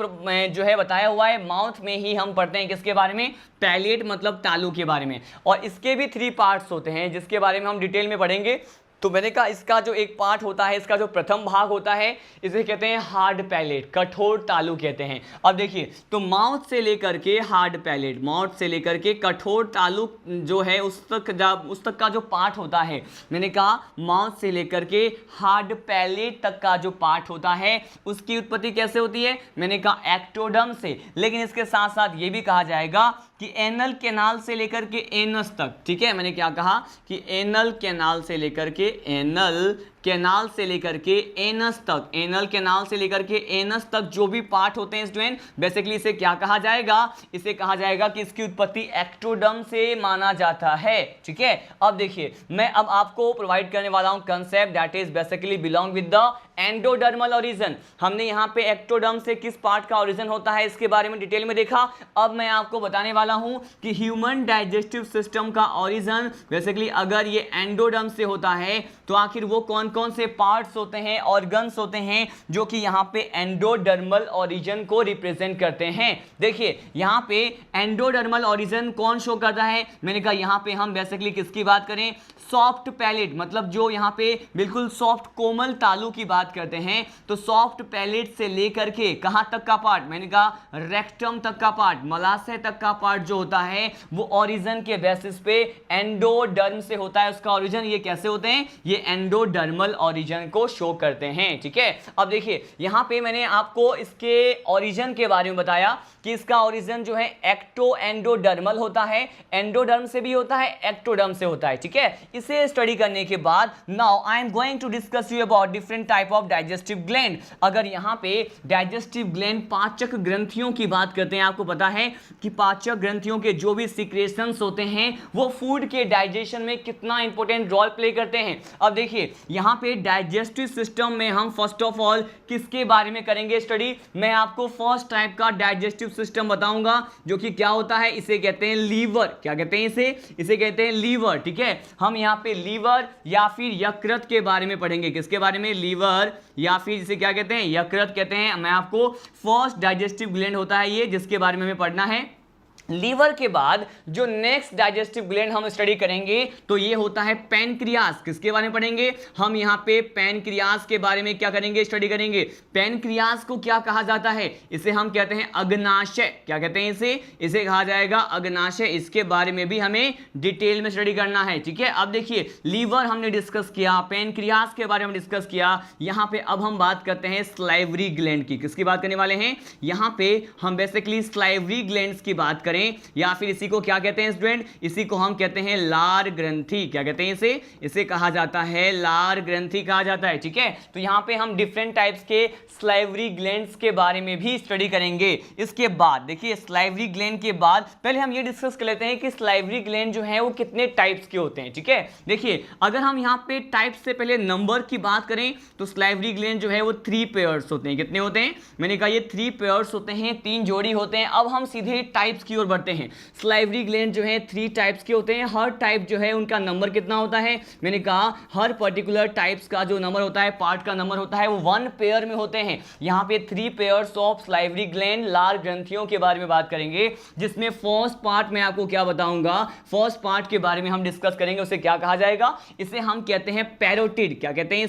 जो है बताया हुआ है माउथ में ही हम पढ़ते हैं किसके बारे में, पैलेट मतलब तालू के बारे में, और इसके भी 3 पार्ट्स होते हैं जिसके बारे में हम डिटेल में पढ़ेंगे। तो मैंने कहा इसका जो एक पार्ट होता है, इसका जो प्रथम भाग होता है इसे कहते हैं हार्ड पैलेट, कठोर तालु कहते हैं। अब देखिए तो माउथ से लेकर के हार्ड पैलेट, माउथ से लेकर के कठोर तालु जो है उस तक का जो पार्ट होता है, मैंने कहा माउथ से लेकर के हार्ड पैलेट तक का जो पार्ट होता है उसकी उत्पत्ति कैसे होती है, मैंने कहा एक्टोडर्म से। लेकिन इसके साथ साथ ये भी कहा जाएगा कि एनल कैनाल से लेकर के एनस तक, ठीक है, मैंने क्या कहा कि एनल कैनाल से लेकर के एनल कैनाल से लेकर के एनस तक, एनल कैनाल से लेकर के एनस तक जो भी पार्ट होते हैं स्टूडेंट, बेसिकली इसे क्या कहा जाएगा, इसे कहा जाएगा कि इसकी उत्पत्ति एक्टोडर्म से माना जाता है। ठीक है, अब देखिए मैं अब आपको प्रोवाइड करने वाला हूं concept that is basically belong with the endodermal origin. हमने यहाँ पे एक्टोडर्म से किस पार्ट का ओरिजिन होता है इसके बारे में डिटेल में देखा। अब मैं आपको बताने वाला हूं कि ह्यूमन डाइजेस्टिव सिस्टम का ओरिजिन बेसिकली अगर ये एंडोडर्म से होता है तो आखिर वो कौन कौन से पार्ट्स होते हैं, ऑर्गन्स होते हैं जो कि यहाँ पे एंडोडर्मल ओरिजिन को रिप्रेजेंट करते हैं। देखिए यहाँ पे एंडोडर्मल ओरिजिन कौन शो करता है, मैंने कहा यहाँ पे हम बेसिकली किसकी बात करें, सॉफ्ट पैलेट, मतलब जो यहाँ पे बिल्कुल सॉफ्ट कोमल तालू की बात करते हैं। तो सॉफ्ट पैलेट से लेकर के कहाँ तक का पार्ट, मैंने कहा रेक्टम तक का पार्ट, मलाशय तक का पार्ट जो होता है वो ओरिजिन के बेसिस पे एंडोडर्म से होता है। उसका ओरिजिन ये कैसे होते हैं, ये एंडोडर्मल ओरिजिन को शो करते हैं। ठीक है, अब देखिए यहाँ पे मैंने आपको इसके ओरिजिन के बारे में बताया कि इसका ओरिजिन जो है एक्टो एंडोडर्मल होता है, एंडोडर्म से भी होता है, एक्टोडर्म से होता है। ठीक है, इसे स्टडी करने के बाद now I am going to discuss you about different type of digestive gland. अगर यहाँ पे डाइजेस्टिव ग्लैंड पाचक ग्रंथियों की बात करते हैं, आपको पता है कि पाचक ग्रंथियों के जो भी सिक्रेशंस होते हैं वो फूड के डाइजेशन में कितना इंपॉर्टेंट रोल प्ले करते हैं। अब देखिए यहाँ पे डाइजेस्टिव सिस्टम में हम फर्स्ट ऑफ ऑल किसके बारे में करेंगे स्टडी, मैं आपको फर्स्ट टाइप का डाइजेस्टिव सिस्टम बताऊंगा जो कि क्या होता है, इसे कहते हैं लीवर। क्या कहते हैं इसे कहते हैं लीवर। ठीक है, हम यहाँ पे लीवर या फिर यकृत के बारे में पढ़ेंगे, किसके बारे में, लीवर या फिर इसे क्या कहते हैं, यकृत कहते हैं। मैं आपको फर्स्ट डाइजेस्टिव ग्लैंड होता है ये जिसके बारे में हमें पढ़ना है। लीवर के बाद जो नेक्स्ट डाइजेस्टिव ग्लैंड हम स्टडी करेंगे तो ये होता है पैनक्रियास। किसके बारे में पढ़ेंगे, हम यहाँ पे पैनक्रियास के बारे में क्या करेंगे, स्टडी करेंगे। पैनक्रियास को क्या कहा जाता है, इसे हम कहते हैं अग्नाशय। क्या कहते हैं इसे कहा जाएगा अग्नाशय। इसके बारे में भी हमें डिटेल में स्टडी करना है। ठीक है, अब देखिए लीवर हमने डिस्कस किया, पैनक्रियास के बारे में डिस्कस किया। यहाँ पे अब हम बात करते हैं स्लाइवरी ग्लैंड की। किसकी बात करने वाले हैं, यहाँ पे हम बेसिकली स्लाइवरी ग्लैंड्स की बात करें या फिर इसी को क्या कहते हैं स्टूडेंट, इसी को हम कहते हैं लार ग्रंथि। क्या कहते हैं इसे कहा जाता है लार ग्रंथि कहा जाता है। ठीक है, तो यहां पे हम डिफरेंट टाइप्स के स्लाइवरी ग्लैंड्स के बारे में भी स्टडी करेंगे। इसके बाद देखिए स्लाइवरी ग्लैंड के बाद पहले हम ये डिस्कस कर लेते हैं कि स्लाइवरी ग्लैंड जो है वो कितने टाइप्स के होते हैं। ठीक है, देखिए अगर हम यहां पे टाइप से पहले नंबर की बात करें तो स्लाइवरी ग्लैंड जो है वो 3 पेयर्स होते हैं। कितने होते हैं, मैंने कहा ये 3 पेयर्स होते हैं, 3 जोड़ी होते हैं। अब हम सीधे टाइप्स की ओर बढ़ते हैं। स्लाइवरी ग्लैंड जो है 3 टाइप्स के होते हैं, हर टाइप जो है उनका नंबर कितना होता है, मैंने कहा हर पर्टिकुलर टाइप्स का जो नंबर होता है, पार्ट का नंबर होता है, वो 1 पेयर में होते हैं। यहाँ पे 3 पेयर्स ऑफ स्लाइवरी ग्लैंड लार ग्रंथियों के बारे में बात करेंगे, जिसमें फर्स्ट पार्ट मैं आपको क्या बताऊंगा, फर्स्ट पार्ट के बारे में हम डिस्कस करेंगे। उसे क्या कहा जाएगा, इसे हम कहते हैं पैरोटिड। क्या कहते हैं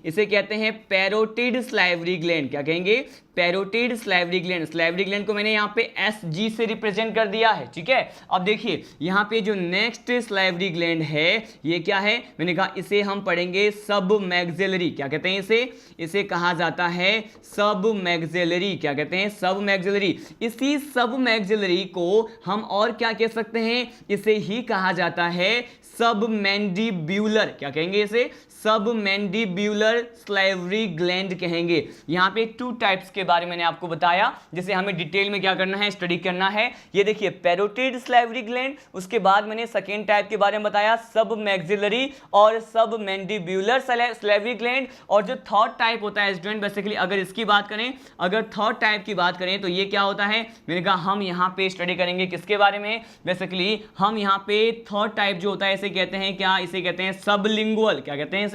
इसे कहते हैं पैरोटिड स्लाइवरी ग्लैंड। क्या कहेंगे, parotid salivary gland. Salivary gland को मैंने यहाँ पे SG से रिप्रेजेंट कर दिया है, ठीक है। अब देखिए यहाँ पे जो नेक्स्ट स्लाइवरी ग्लैंड है ये क्या है, मैंने कहा इसे हम पढ़ेंगे सब मैक्सिलरी। क्या कहते हैं इसे कहा जाता है सब मैक्सिलरी। क्या कहते हैं, सब मैक्सिलरी। इसी सब मैक्सिलरी को हम और क्या कह सकते हैं, इसे ही कहा जाता है सब मैंडिब्यूलर। क्या कहेंगे इसे, सब मैंडिब्यूलर स्लाइवरी ग्लैंड कहेंगे। यहाँ पे 2 टाइप्स के बारे में मैंने आपको बताया, जिसे हमें डिटेल में क्या करना है, स्टडी करना है। ये देखिए पैरोटिड स्लाइवरी ग्लैंड, उसके बाद मैंने सेकेंड टाइप के बारे में बताया सब मैक्सिलरी और सब मैंडिब्यूलर स्लाइवरी ग्लैंड। और जो थर्ड टाइप होता है स्टूडेंट, बेसिकली अगर इसकी बात करें, अगर थर्ड टाइप की बात करें तो ये क्या होता है, मैंने कहा हम यहाँ पे स्टडी करेंगे किसके बारे में, बेसिकली हम यहाँ पे थर्ड टाइप जो होता है इसे कहते हैं क्या, इसे कहते हैं सबलिंगुअल। क्या कहते हैं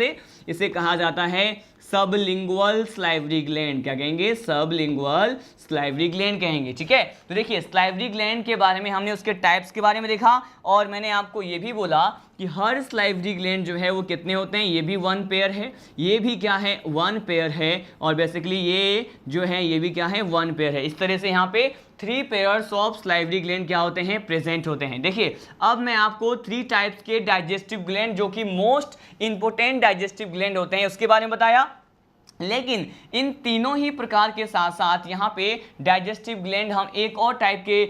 इसे कहा जाता है सबलिंगुअल स्लाइवरी ग्लैंड। क्या कहेंगे, सबलिंगुअल स्लाइवरी ग्लैंड कहेंगे, ठीक है। तो देखिए स्लाइवरी ग्लैंड के बारे में हमने उसके टाइप्स के बारे में देखा, और मैंने आपको ये भी बोला कि हर स्लाइवरी ग्लैंड जो है वो कितने होते हैं, ये भी 1 पेयर है, ये भी क्या है 1 पेयर है, और बेसिकली ये जो है ये भी क्या है 1 पेयर है। इस तरह से यहाँ पे 3 पेयर्स ऑफ स्लाइवरी ग्लैंड क्या होते हैं, प्रेजेंट होते हैं। देखिए अब मैं आपको 3 टाइप्स के डाइजेस्टिव ग्लैंड, जो कि मोस्ट इंपोर्टेंट डाइजेस्टिव ग्लैंड होते हैं, उसके बारे में बताया। लेकिन इन तीनों ही प्रकार के साथ साथ यहाँ पे डाइजेस्टिव ग्लैंड, हम एक और टाइप के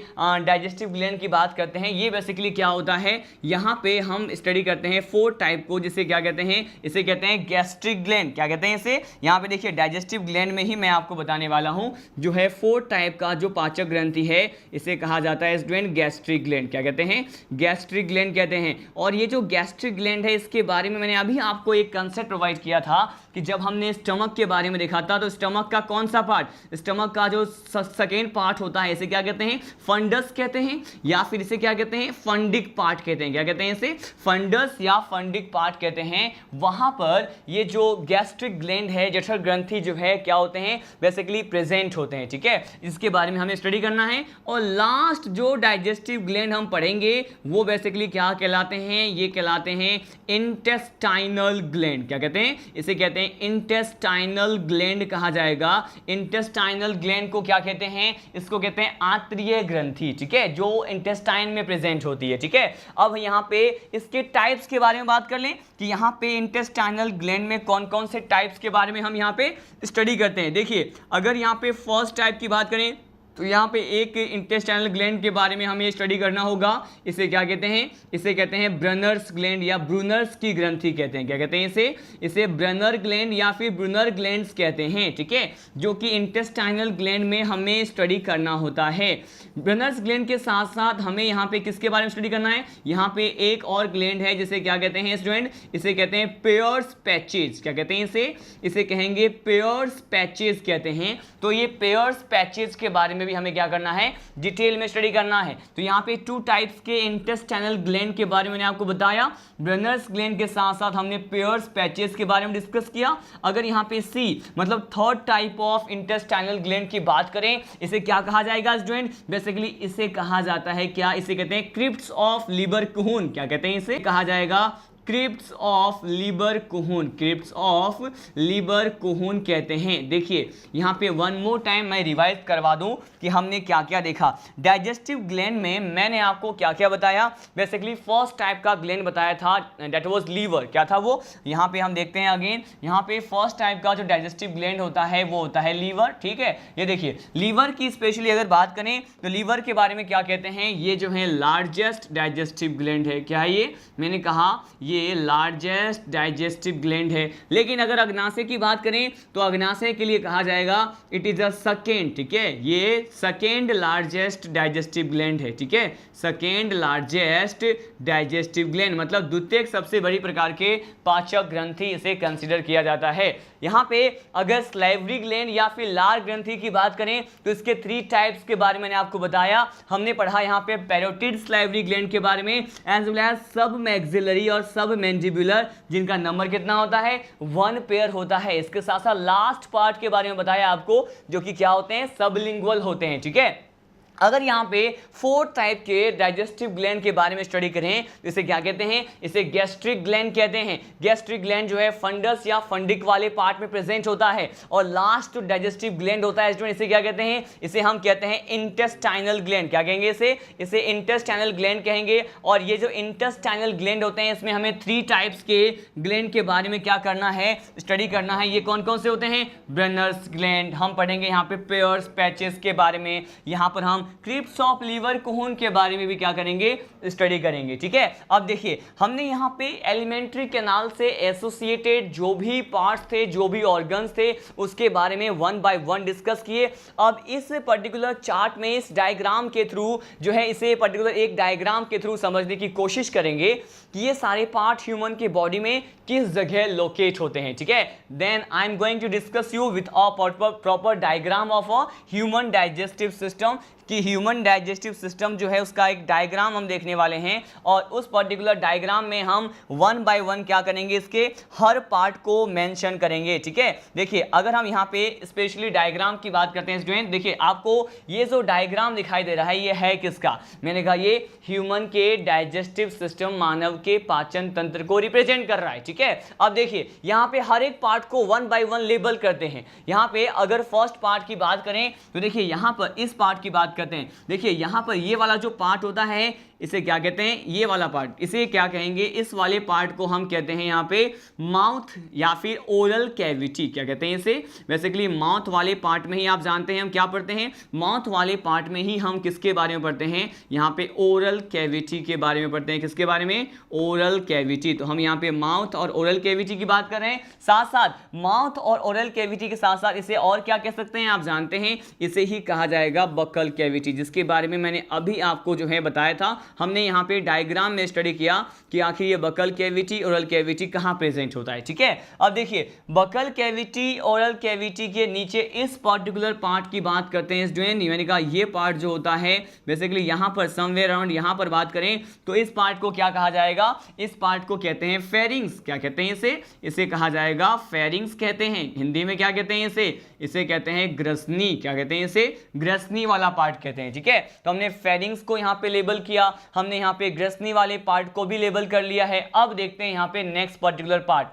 डाइजेस्टिव ग्लैंड की बात करते हैं। ये बेसिकली क्या होता है, यहाँ पे हम स्टडी करते हैं 4 टाइप को, जिसे क्या कहते हैं, इसे कहते हैं गैस्ट्रिक ग्लैंड। क्या कहते हैं इसे, यहाँ पे देखिए डाइजेस्टिव ग्लैंड में ही मैं आपको बताने वाला हूँ, जो है 4 टाइप का जो पाचक ग्रंथि है, इसे कहा जाता है स्टूडेंट गैस्ट्रिक ग्लैंड। क्या कहते हैं, गैस्ट्रिक ग्लैंड कहते हैं। और ये जो गैस्ट्रिक ग्लैंड है, इसके बारे में मैंने अभी आपको एक कंसेप्ट प्रोवाइड किया था कि जब हमने स्टमक के बारे में देखा था, तो स्टमक का कौन सा पार्ट, स्टमक का जो सेकेंड पार्ट होता है, इसे क्या कहते हैं, फंडस कहते हैं, या फिर इसे क्या कहते हैं, फंडिक पार्ट कहते हैं। क्या कहते हैं इसे, फंडस या फंडिक पार्ट कहते हैं। वहां पर ये जो गैस्ट्रिक ग्लैंड है, जठर ग्रंथि जो है, क्या होते हैं, बेसिकली प्रेजेंट होते हैं, ठीक है। इसके बारे में हमें स्टडी करना है। और लास्ट जो डाइजेस्टिव ग्लैंड हम पढ़ेंगे वो बेसिकली क्या कहलाते हैं, ये कहलाते हैं इंटेस्टाइनल ग्लैंड। क्या कहते हैं, इसे कहते हैं इंटेस्टाइनल ग्लैंड कहा जाएगा। इंटेस्टाइनल ग्लैंड को क्या कहते हैं, इसको कहते हैं आंत्रीय ग्रंथि, ठीक है, जो इंटेस्टाइन में प्रेजेंट होती है, ठीक है। अब यहाँ पे इसके टाइप्स के बारे में बात कर लें कि यहाँ पे इंटेस्टाइनल ग्लैंड में कौन कौन से टाइप्स के बारे में हम यहाँ पे स्टडी करते हैं। देखिए अगर यहाँ पे फर्स्ट टाइप की बात करें तो यहाँ पे एक इंटेस्टाइनल ग्लैंड के बारे में हमें स्टडी करना होगा। इसे क्या कहते हैं, इसे कहते हैं ब्रनर्स ग्लैंड या ब्रूनर्स की ग्रंथि कहते हैं। क्या कहते हैं इसे ब्रनर ग्लैंड या फिर ब्रूनर ग्लैंड्स कहते हैं, ठीक है, जो कि इंटेस्टाइनल ग्लैंड में हमें स्टडी करना होता है। ब्रनर्स ग्लैंड के साथ साथ हमें यहाँ पे किसके बारे में स्टडी करना है, यहाँ पे एक और ग्लैंड है जिसे क्या कहते हैं स्टूडेंट, इसे कहते हैं पेयर्स पैचेज। क्या कहते हैं इसे कहेंगे पेयर्स पैचेज कहते हैं। तो ये पेयर्स पैचेज के बारे में भी हमें क्या करना है, डिटेल में स्टडी करना है। तो यहाँ पे 2 टाइप्स के इंटेस्टाइनल ग्लैंड के बारे में मैंने आपको बताया। ब्रनर्स ग्लैंड के साथ साथ हमने पेयर्स पैचेस के बारे में डिस्कस किया। अगर यहाँ पे सी मतलब third type of intestinal gland की बात करें, इसे क्या कहा जाएगा स्टूडेंट, बेसिकली इसे कहा जाता है क्या, इसे कहते हैं क्रिप्ट्स ऑफ लीबर कुहून। क्या कहते हैं, इसे कहा जाएगा क्रिप्ट्स ऑफ लीबर कुहून, क्रिप्ट्स ऑफ लीबर कुहून कहते हैं। देखिए यहाँ पे 1 मोर टाइम मैं रिवाइज करवा दूं कि हमने क्या क्या देखा। डाइजेस्टिव ग्लैंड में मैंने आपको क्या क्या बताया, बेसिकली फर्स्ट टाइप का ग्लैंड बताया था, दैट वाज लीवर। क्या था वो, यहाँ पे हम देखते हैं अगेन, यहाँ पे फर्स्ट टाइप का जो डाइजेस्टिव ग्लैंड होता है वो होता है लीवर, ठीक है। ये देखिए लीवर की स्पेशली अगर बात करें तो लीवर के बारे में क्या कहते हैं, ये जो है लार्जेस्ट डाइजेस्टिव ग्लैंड है। क्या है ये, मैंने कहा ये लार्जेस्ट डाइजेस्टिव ग्लैंड है। लेकिन अगर अग्नाशय की बात करें तो अग्नाशय के लिए कहा जाएगा इट इज अ सेकेंड, ठीक है, ये सेकेंड लार्जेस्ट डाइजेस्टिव ग्लैंड है, ठीक है, सेकेंड लार्जेस्ट डाइजेस्टिव ग्लैंड मतलब द्वितीय सबसे बड़ी प्रकार के पाचक ग्रंथि इसे कंसिडर किया जाता है। यहाँ पे अगर सलाइवरी ग्लैंड या फिर लार ग्रंथि की बात करें तो इसके 3 टाइप्स के बारे में मैंने आपको बताया। हमने पढ़ा यहाँ पे पैरोटिड सलाइवरी ग्लैंड के बारे में as well as sub maxillary और सब मैंडिबुलर, जिनका नंबर कितना होता है 1 पेयर होता है। इसके साथ साथ लास्ट पार्ट के बारे में बताया आपको, जो कि क्या होते हैं, सबलिंगुअल होते हैं, ठीक है। अगर यहाँ पे 4 टाइप के डाइजेस्टिव ग्लैंड के बारे में स्टडी करें तो इसे क्या कहते हैं, इसे गैस्ट्रिक ग्लैंड कहते हैं। गैस्ट्रिक ग्लैंड जो है फंडस या फंडिक वाले पार्ट में प्रेजेंट होता है। और लास्ट जो डाइजेस्टिव ग्लैंड होता है स्टूडेंट, इसे क्या कहते हैं, इसे हम कहते हैं इंटेस्टाइनल ग्लैंड। क्या कहेंगे इसे इंटेस्टाइनल ग्लैंड कहेंगे। और ये जो इंटेस्टाइनल ग्लैंड होते हैं इसमें हमें 3 टाइप्स के ग्लैंड के बारे में क्या करना है, स्टडी करना है। ये कौन कौन से होते हैं, ब्रेनर्स ग्लैंड, हम पढ़ेंगे यहाँ पे पेयर्स पैचेस के बारे में, यहाँ पर हम क्रिप्स ऑफ लीवर कोहन के बारे में भी क्या करेंगे, स्टडी करेंगे, ठीक है। अब देखिए हमने यहाँ पे एलिमेंट्री कैनाल से एसोसिएटेड जो भी पार्ट्स थे, जो भी ऑर्गन्स थे, उसके बारे में 1 बाय 1 डिस्कस किए। अब इस पर्टिकुलर चार्ट में इस डायग्राम के थ्रू जो है, इसे पर्टिकुलर एक डायग्राम के थ्रू समझने की कोशिश करेंगे कि ये सारे पार्ट ह्यूमन के बॉडी में किस जगह लोकेट होते हैं, ठीक है। Then I am going to discuss you with a proper diagram of a human digestive system, कि ह्यूमन डाइजेस्टिव सिस्टम जो है उसका एक डायग्राम हम देखने वाले हैं। और उस पर्टिकुलर डायग्राम में हम 1 बाय 1 क्या करेंगे, इसके हर पार्ट को मेंशन करेंगे, ठीक है। देखिए अगर हम यहाँ पे स्पेशली डायग्राम की बात करते हैं स्टूडेंट, देखिए आपको ये जो डायग्राम दिखाई दे रहा है ये है किसका, मैंने कहा ये ह्यूमन के डाइजेस्टिव सिस्टम, मानव के पाचन तंत्र को रिप्रेजेंट कर रहा है, ठीक है। अब देखिए यहाँ पे हर एक पार्ट को 1 बाय 1 लेबल करते हैं। यहाँ पे अगर फर्स्ट पार्ट की बात करें तो देखिए यहाँ पर इस पार्ट की बात करते हैं। देखिए यहां पर ये वाला जो पार्ट होता है इसे क्या कहते हैं, ये वाला पार्ट, इसे क्या कहेंगे, इस वाले पार्ट को हम कहते हैं यहाँ पे माउथ या फिर ओरल कैविटी। क्या कहते हैं इसे, बेसिकली माउथ वाले पार्ट में ही आप जानते हैं हम क्या पढ़ते हैं, माउथ वाले पार्ट में ही हम किसके बारे में पढ़ते हैं, यहाँ पे ओरल कैविटी के बारे में पढ़ते हैं। किसके बारे में, ओरल कैविटी। तो हम यहाँ पे माउथ और ओरल कैविटी की बात कर रहे हैं। साथ साथ माउथ और ओरल कैविटी के साथ साथ इसे और क्या कह सकते हैं, आप जानते हैं इसे ही कहा जाएगा बकल कैविटी, जिसके बारे में मैंने अभी आपको जो है बताया था। हमने यहाँ पे डायग्राम में स्टडी किया कि आखिर ये बकल कैविटी, ओरल कैविटी कहाँ प्रेजेंट होता है, ठीक है। अब देखिए बकल कैविटी, ओरल कैविटी के नीचे इस पर्टिकुलर पार्ट की बात करते हैं स्टूडेंट। मैंने कहा ये पार्ट जो होता है बेसिकली यहाँ पर समवेयर अराउंड यहाँ पर बात करें तो इस पार्ट को क्या कहा जाएगा, इस पार्ट को कहते हैं फेरिंग्स। क्या कहते हैं इसे कहा जाएगा फेरिंग्स कहते हैं। हिंदी में क्या कहते हैं इसे कहते हैं ग्रसनी। क्या कहते हैं इसे, ग्रसनी वाला पार्ट कहते हैं, ठीक है। तो हमने फेरिंग्स को यहाँ पे लेबल किया, हमने यहाँ पे ग्रसनी वाले पार्ट को भी लेबल कर लिया है। अब देखते हैं यहाँ पे नेक्स्ट पर्टिकुलर पार्ट।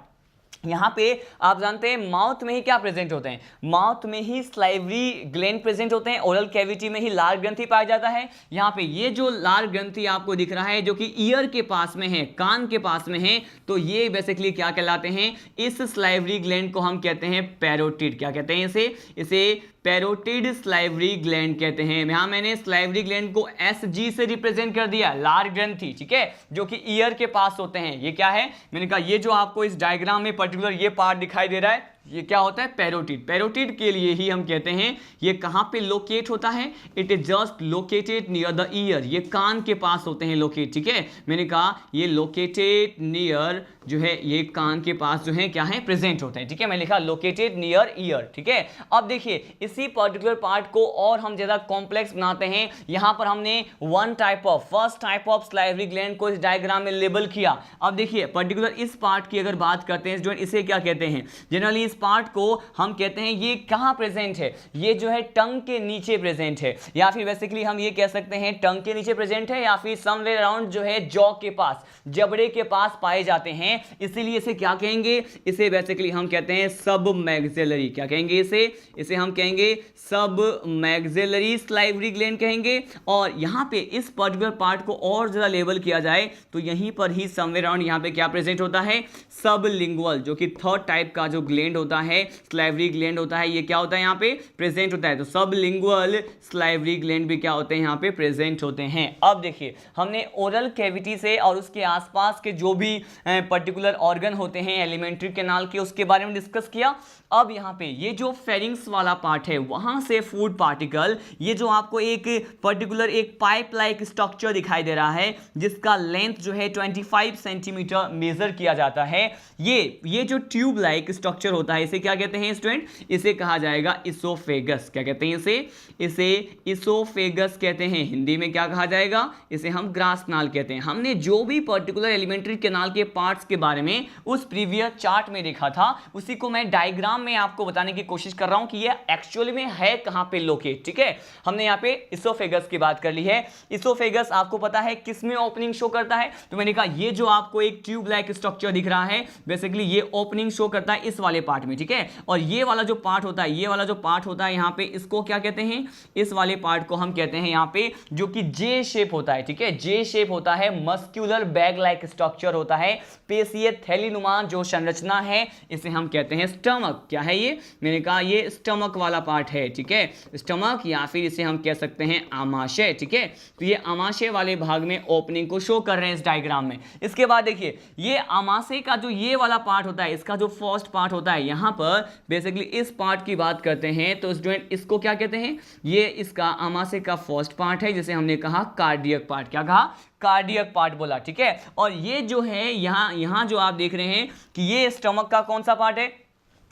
यहाँ पे आप जानते हैं माउथ में ही क्या प्रेजेंट होते हैं, माउथ में ही स्लाइवरी ग्लैंड प्रेजेंट होते हैं, ओरल कैविटी में ही लार ग्रंथि पाया जाता है। यहाँ पे ये जो लार ग्रंथि आपको दिख रहा है जो कि ईयर के पास में है, कान के पास में है, तो ये बेसिकली क्या कहलाते हैं, इस स्लाइवरी ग्लैंड को हम कहते हैं पैरोटिड। क्या कहते हैं इसे पैरोटिड स्लाइवरी ग्लैंड कहते हैं। यहाँ मैंने स्लाइवरी ग्लैंड को SG से रिप्रेजेंट कर दिया, लार ग्रंथि, ठीक है, जो कि ईयर के पास होते हैं। ये क्या है, मैंने कहा ये जो आपको इस डायग्राम में पर्टिकुलर ये पार्ट दिखाई दे रहा है ये क्या होता है, पैरोटिड। पैरोटिड के लिए ही हम कहते हैं ये कहाँ पे लोकेट होता है, it is just located near the year, ये कान के पास होते हैं लोकेट, ठीक है। मैंने कहा ये लोकेटेड नियर जो है ये कान के पास जो है क्या है, प्रेजेंट होते हैं, ठीक है। मैं लिखा लोकेटेड नियर ईयर, ठीक है। अब देखिए इसी पर्टिकुलर पार्ट को और हम ज्यादा कॉम्प्लेक्स बनाते हैं। यहाँ पर हमने first type of salivary gland को इस डायग्राम में लेबल किया। अब देखिए पर्टिकुलर इस पार्ट की अगर बात करते हैं स्टूडेंट, इसे क्या कहते हैं, जनरली इस पार्ट को हम कहते हैं ये कहाँ प्रेजेंट है, ये जो है टंग के नीचे प्रेजेंट है, या फिर बेसिकली हम ये कह सकते हैं टंग के नीचे प्रेजेंट है, या फिर समवेयर अराउंड जो है जॉ के पास, जबड़े के पास पाए जाते हैं। इसीलिए इसे क्या कहेंगे, इसे बेसिकली हम कहते हैं सब मैक्सिलरी। क्या कहेंगे इसे हम कहेंगे सब मैक्सिलरी स्लाइवरी ग्लैंड कहेंगे। और यहाँ पे इस पर्टिकुलर पार्ट को और ज्यादा लेबल किया जाए तो यहीं पर ही समवेयर अराउंड यहाँ पे क्या प्रेजेंट होता है, सबलिंगुअल, जो कि थर्ड टाइप का जो ग्लैंड होता है, सलाइवरी ग्लैंड होता है, ये क्या होता है यहाँ पे प्रेजेंट होता है। तो सबलिंगुअल सलाइवरी ग्लैंड भी क्या होते हैं यहाँ पे प्रेजेंट होते हैं। अब देखिए हमने ओरल कैविटी से और उसके आसपास के जो भी पर्टिकुलर ऑर्गन होते हैं एलिमेंट्री कैनाल के, उसके बारे में डिस्कस किया। अब यहाँ पे ये जो फेरिंग्स वाला पार्ट है वहां से फूड पार्टिकल, ये जो आपको एक पर्टिकुलर एक पाइप लाइक स्ट्रक्चर दिखाई दे रहा है जिसका लेंथ जो है 25 सेंटीमीटर मेजर किया जाता है, ये जो ट्यूब लाइक स्ट्रक्चर होता है इसे क्या कहते हैं स्टूडेंट, इसे कहा जाएगा इसोफेगस। क्या कहते हैं इसे इसोफेगस कहते हैं। हिंदी में क्या कहा जाएगा, इसे हम ग्रास नाल कहते हैं। हमने जो भी पर्टिकुलर एलिमेंट्री कैनाल के पार्ट्स के बारे में उस प्रीवियस चार्ट में देखा था उसी को मैं डायग्राम में आपको बताने की कोशिश कर रहा हूं कि ये एक्चुअली में है कहां पे लोकेट। ठीक है, हमने यहां पे इसोफेगस की बात कर ली है। इसोफेगस आपको पता है किसमें ओपनिंग शो करता है, तो मैंने कहा ये जो आपको एक ट्यूब लाइक स्ट्रक्चर दिख रहा है बेसिकली ये ओपनिंग शो करता है इस वाले पार्ट में। ठीक है, और ये वाला जो पार्ट होता है, ये वाला जो पार्ट होता है यहाँ पे इसको क्या कहते हैं, इस वाले पार्ट को हम कहते हैं यहाँ पे जो कि जे शेप होता है। ठीक है, जे शेप होता है, मस्क्यूलर बैग लाइक स्ट्रक्चर होता है, पेशीय थैलीनुमा जो संरचना है इसे हम कहते हैं स्टमक। क्या है ये, मैंने कहा ये स्टमक वाला पार्ट है। ठीक है, स्टमक या फिर इसे हम कह सकते हैं आमाशय। ठीक है, तो ये आमाशय वाले भाग में ओपनिंग को शो कर रहे हैं इस डायग्राम में। इसके बाद देखिए ये आमाशय का जो ये वाला पार्ट होता है, इसका जो फर्स्ट पार्ट होता है, यहां पर बेसिकली इस पार्ट की बात करते हैं तो स्टूडेंट इसको क्या कहते हैं, ये इसका आमाशय का फर्स्ट पार्ट है जिसे हमने कहा कार्डियक पार्ट। क्या कहा, कार्डियक पार्ट बोला। ठीक है, और ये जो है यहां जो आप देख रहे हैं कि ये स्टमक का कौन सा पार्ट है,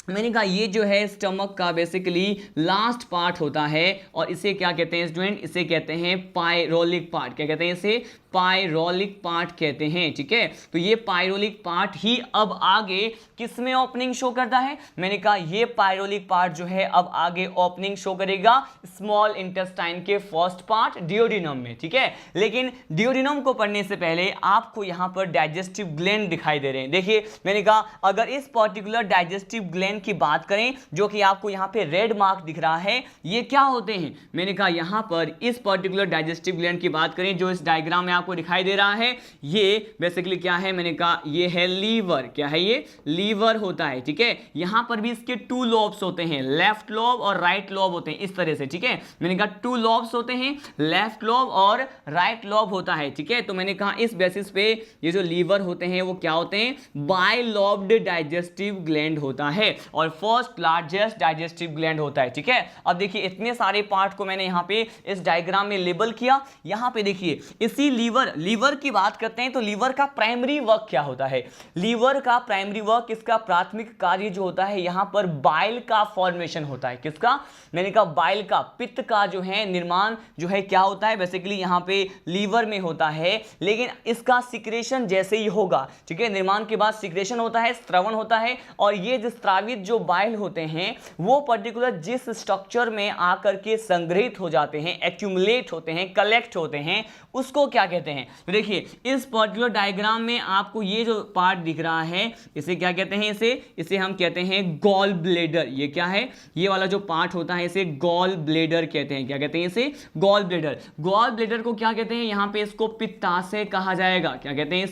मैंने कहा ये जो है स्टमक का बेसिकली लास्ट पार्ट होता है और इसे क्या कहते हैं स्टूडेंट, इसे कहते हैं पायरोलिक पार्ट। क्या कहते हैं इसे, पायरोलिक पार्ट कहते हैं। ठीक है, तो ये पायरोलिक पार्ट ही अब आगे किसमें ओपनिंग शो करता है, मैंने कहा ये पायरोलिक पार्ट जो है अब आगे ओपनिंग शो करेगा स्मॉल इंटेस्टाइन के फर्स्ट पार्ट डियोडिनम में। ठीक है, लेकिन डियोडिनम को पढ़ने से पहले आपको यहां पर डाइजेस्टिव ग्लैंड दिखाई दे रहे हैं। देखिए मैंने कहा अगर इस पर्टिकुलर डाइजेस्टिव ग्लैंड की बात करें जो कि आपको यहां पे रेड मार्क दिख रहा है, ये क्या होते हैं, मैंने कहा यहां पर इस पर्टिकुलर डाइजेस्टिव ग्लैंड की बात करें जो इस डायग्राम में आपको दिखाई दे रहा है, ये बेसिकली क्या है, मैंने कहा ये है लीवर। क्या है ये, लीवर होता है। ठीक है, यहां पर भी इसके 2 लॉब्स होते हैं, लेफ्ट लॉब और राइट लॉब होते हैं इस तरह से। ठीक है, मैंने कहा 2 लॉब्स होते हैं, लेफ्ट लॉब और राइट लॉब होता है। ठीक है, तो मैंने कहा इस बेसिस पे ये जो लीवर होते हैं वो क्या होते हैं, बाइलॉब्ड डाइजेस्टिव ग्लैंड होता है और फर्स्ट लार्जेस्ट डाइजेस्टिव ग्लैंड होता है। ठीक है, अब देखिए इतने सारे पार्ट को मैंने यहां पे इस डायग्राम में लेबल किया। यहां पे देखिए इसी लीवर की बात करते हैं तो लीवर का प्राइमरी वर्क क्या होता है, लीवर का प्राइमरी वर्क, इसका प्राथमिक कार्य जो होता है यहां पर बाइल का फॉर्मेशन होता है। किसका, मैंने कहा बाइल का, पित्त का जो है निर्माण जो है क्या होता है बेसिकली यहां पे लीवर में होता है, लेकिन इसका सिक्रेशन जैसे ही होगा, ठीक है, निर्माण के बाद सिक्रेशन होता है, स्त्रवण होता है और ये जो स्त्रावित जो बाइल होते हैं वो पर्टिकुलर जिस स्ट्रक्चर में आकर के संग्रहित हो जाते हैं, एक्यूमुलेट होते हैं, कलेक्ट होते हैं, उसको क्या कहते हैं। तो देखिए इस पर्टिकुलर डायग्राम में आपको ये जो पार्ट दिख रहा है इसे क्या कहते हैं, इसे हम कहते हैं गॉल ब्लेडर। ये क्या है, ये वाला जो पार्ट होता है इसे गॉल ब्लेडर कहते हैं। क्या कहते हैं इसे, गॉल ब्लेडर। गॉल ब्लेडर को क्या कहते हैं, यहां पे इसको पित्ताशय कहा जाएगा। क्या कहते हैं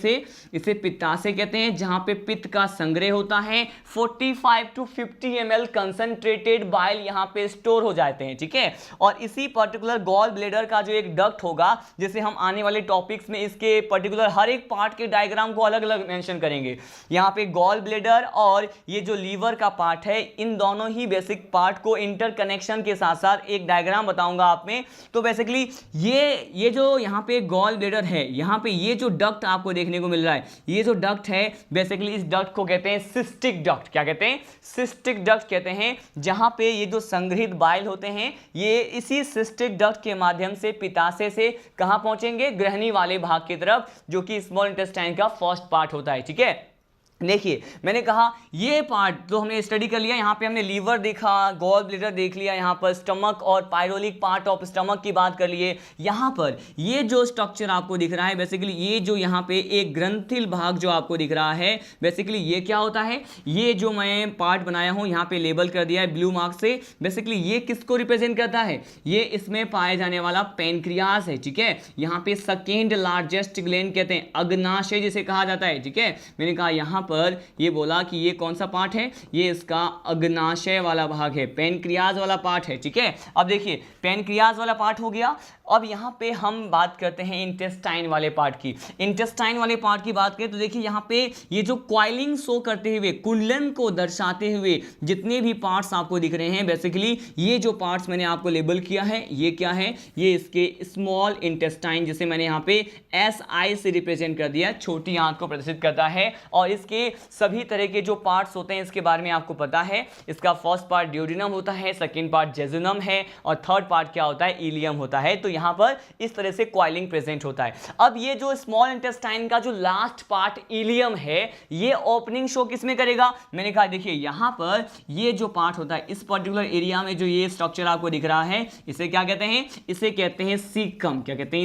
इसे पित्ताशय कहते हैं, जहां पे पित्त का संग्रह होता है। 45 to 50 ml कंसंट्रेटेड बाइल यहां पे स्टोर हो जाते हैं। ठीक है, और इसी पर्टिकुलर गॉल ब्लेडर का जो एक डक्ट होगा, जिसे हम आने वाले टॉपिक्स में इसके पर्टिकुलर हर एक पार्ट के डायग्राम को अलग अलग मेंशन करेंगे। यहां पे गॉल ब्लेडर और ये जो लीवर का पार्ट है, इन दोनों ही बेसिक पार्ट को इंटरकनेक्शन के साथ साथ एक डायग्राम बताऊंगा आप में। तो बेसिकली ये जो यहां पे गॉल ब्लेडर है, यहां पे ये जो डक्ट आपको देखने को मिल रहा है, ये जो डक्ट है बेसिकली इस डक्ट को कहते हैं सिस्टिक डक्ट। क्या कहते हैं, सिस्टिक डक्ट कहते हैं, जहां पे ये जो संग्रहित बाइल होते हैं ये इसी सिस्टिक डक्ट के माध्यम से पित्ताशय से कहां पहुंचेंगे, ग्रहणी वाले भाग की तरफ, जो कि स्मॉल इंटेस्टाइन का फर्स्ट पार्ट होता है। ठीक है, देखिए मैंने कहा ये पार्ट तो हमने स्टडी कर लिया, यहाँ पे हमने लीवर देखा, गॉल ब्लेडर देख लिया, यहाँ पर स्टमक और पायरोलिक पार्ट ऑफ स्टमक की बात कर लिए। यहाँ पर ये जो स्ट्रक्चर आपको दिख रहा है बेसिकली, ये जो यहाँ पे एक ग्रंथिल भाग जो आपको दिख रहा है बेसिकली ये क्या होता है, ये जो मैं पार्ट बनाया हूँ यहाँ पे लेबल कर दिया है ब्लू मार्क से, बेसिकली ये किसको रिप्रेजेंट करता है, ये इसमें पाया जाने वाला पेनक्रियास है। ठीक है, यहाँ पे सेकेंड लार्जेस्ट ग्लैंड कहते हैं, अग्नाशय जिसे कहा जाता है। ठीक है, मैंने कहा यहाँ पर ये बोला कि ये कौन सा पार्ट है, ये इसका अग्नाशय वाला भाग है, पेनक्रियाज वाला पार्ट है। ठीक है, अब देखिए पेनक्रियाज वाला पार्ट हो गया। अब यहाँ पे हम बात करते हैं इंटेस्टाइन वाले पार्ट की। इंटेस्टाइन वाले पार्ट की बात करें तो देखिए यहाँ पे ये जो क्वाइलिंग शो करते हुए, कुंडलन को दर्शाते हुए जितने भी पार्ट्स आपको दिख रहे हैं, बेसिकली ये जो पार्ट्स मैंने आपको लेबल किया है, ये क्या है, ये इसके स्मॉल इंटेस्टाइन, जिसे मैंने यहाँ पे SI से रिप्रेजेंट कर दिया, छोटी आंत को प्रदर्शित करता है। और इसके सभी तरह के जो पार्ट्स होते हैं इसके बारे में आपको पता है। इसका फर्स्ट पार्ट ड्यूडेनम होता है, सेकेंड पार्ट जेजुनम है और थर्ड पार्ट क्या होता है, इलियम होता है। तो यहाँ पर इस तरह से क्वाइलिंग प्रेजेंट होता है। अब ये जो स्मॉल इंटेस्टाइन का जो लास्ट पार्ट इलियम है, ये ओपनिंग शो किसमें करेगा, मैंने कहा देखिए यहाँ पर ये जो पार्ट होता है, इस पर्टिकुलर एरिया में जो ये स्ट्रक्चर आपको दिख रहा है, इसे क्या कहते हैं, इसे कहते हैं सीकम। क्या कहते हैं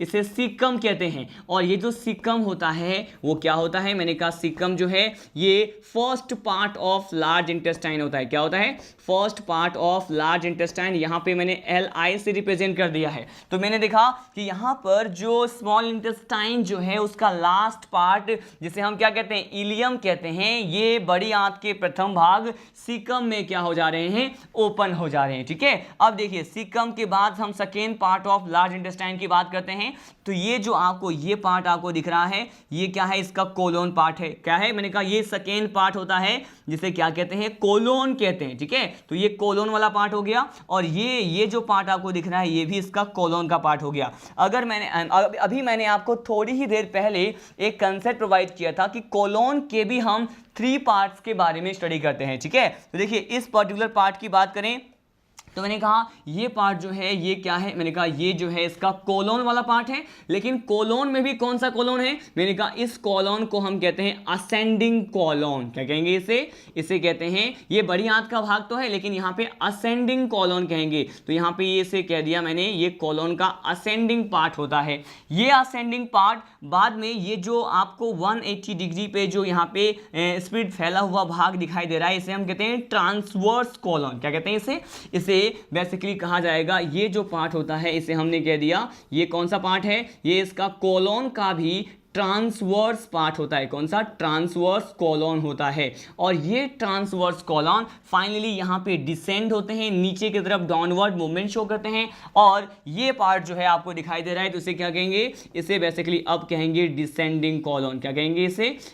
इसे सीकम कहते हैं। और ये जो सीकम होता है वो क्या होता है, मैंने कहा सीकम जो है ये first part of large intestine होता है। क्या होता है, first part of large intestine. यहाँ पे मैंने LI से रिप्रेजेंट कर दिया है। तो मैंने देखा कि यहाँ पर जो स्मॉल इंटेस्टाइन जो है उसका लास्ट पार्ट, जिसे हम क्या कहते हैं, इलियम कहते हैं, ये बड़ी आंत के प्रथम भाग सीकम में क्या हो जा रहे हैं, ओपन हो जा रहे हैं। ठीक है, अब देखिए सीकम के बाद हम second part of large intestine की बात करते हैं। तो ये जो आपको ये पार्ट आपको दिख रहा है, ये क्या है, इसका कोलोन पार्ट है। क्या है, मैंने कहा ये सेकेंड पार्ट होता है जिसे क्या कहते हैं, कोलोन कहते हैं। ठीक है, तो ये कोलोन वाला पार्ट हो गया। और ये जो पार्ट आपको दिख रहा है ये भी इसका कोलोन का पार्ट हो गया। अगर अभी मैंने आपको थोड़ी ही देर पहले एक कंसेप्ट प्रोवाइड किया था कि कोलोन के भी हम 3 पार्ट्स के बारे में स्टडी करते हैं। ठीक है, तो देखिए इस पर्टिकुलर पार्ट की बात करें तो मैंने कहा ये पार्ट जो है ये क्या है, मैंने कहा ये जो है इसका कोलोन वाला पार्ट है। लेकिन कोलोन में भी कौन सा कोलोन है, मैंने कहा इस कोलोन को हम कहते हैं असेंडिंग कोलोन। क्या कहेंगे इसे कहते हैं, ये बड़ी आंत का भाग तो है लेकिन यहाँ पे असेंडिंग कोलोन कहेंगे। तो यहाँ पे ये से कह दिया मैंने, ये कोलोन का असेंडिंग पार्ट होता है। ये असेंडिंग पार्ट बाद में ये जो आपको 180 डिग्री पे जो यहाँ पे स्पीड फैला हुआ भाग दिखाई दे रहा है, इसे हम कहते हैं ट्रांसवर्स कोलोन। क्या कहते हैं इसे बेसिकली कहा जाएगा, ये जो पार्ट होता है इसे हमने कह दिया ये कौन सा पार्ट है, ये इसका कोलोन का भी ट्रांसवर्स पार्ट होता है। कौन सा, ट्रांसवर्स कोलोन होता है। और ये ट्रांसवर्स कोलोन फाइनली यहाँ पे डिसेंड होते हैं, नीचे की तरफ डाउनवर्ड मूवमेंट शो करते हैं। और ये पार्ट जो है आपको दिखाई दे रहा है, तो इसे क्या कहेंगे, इसे बेसिकली अब कहेंगे डिसेंडिंग कोलोन। क्या कहेंगे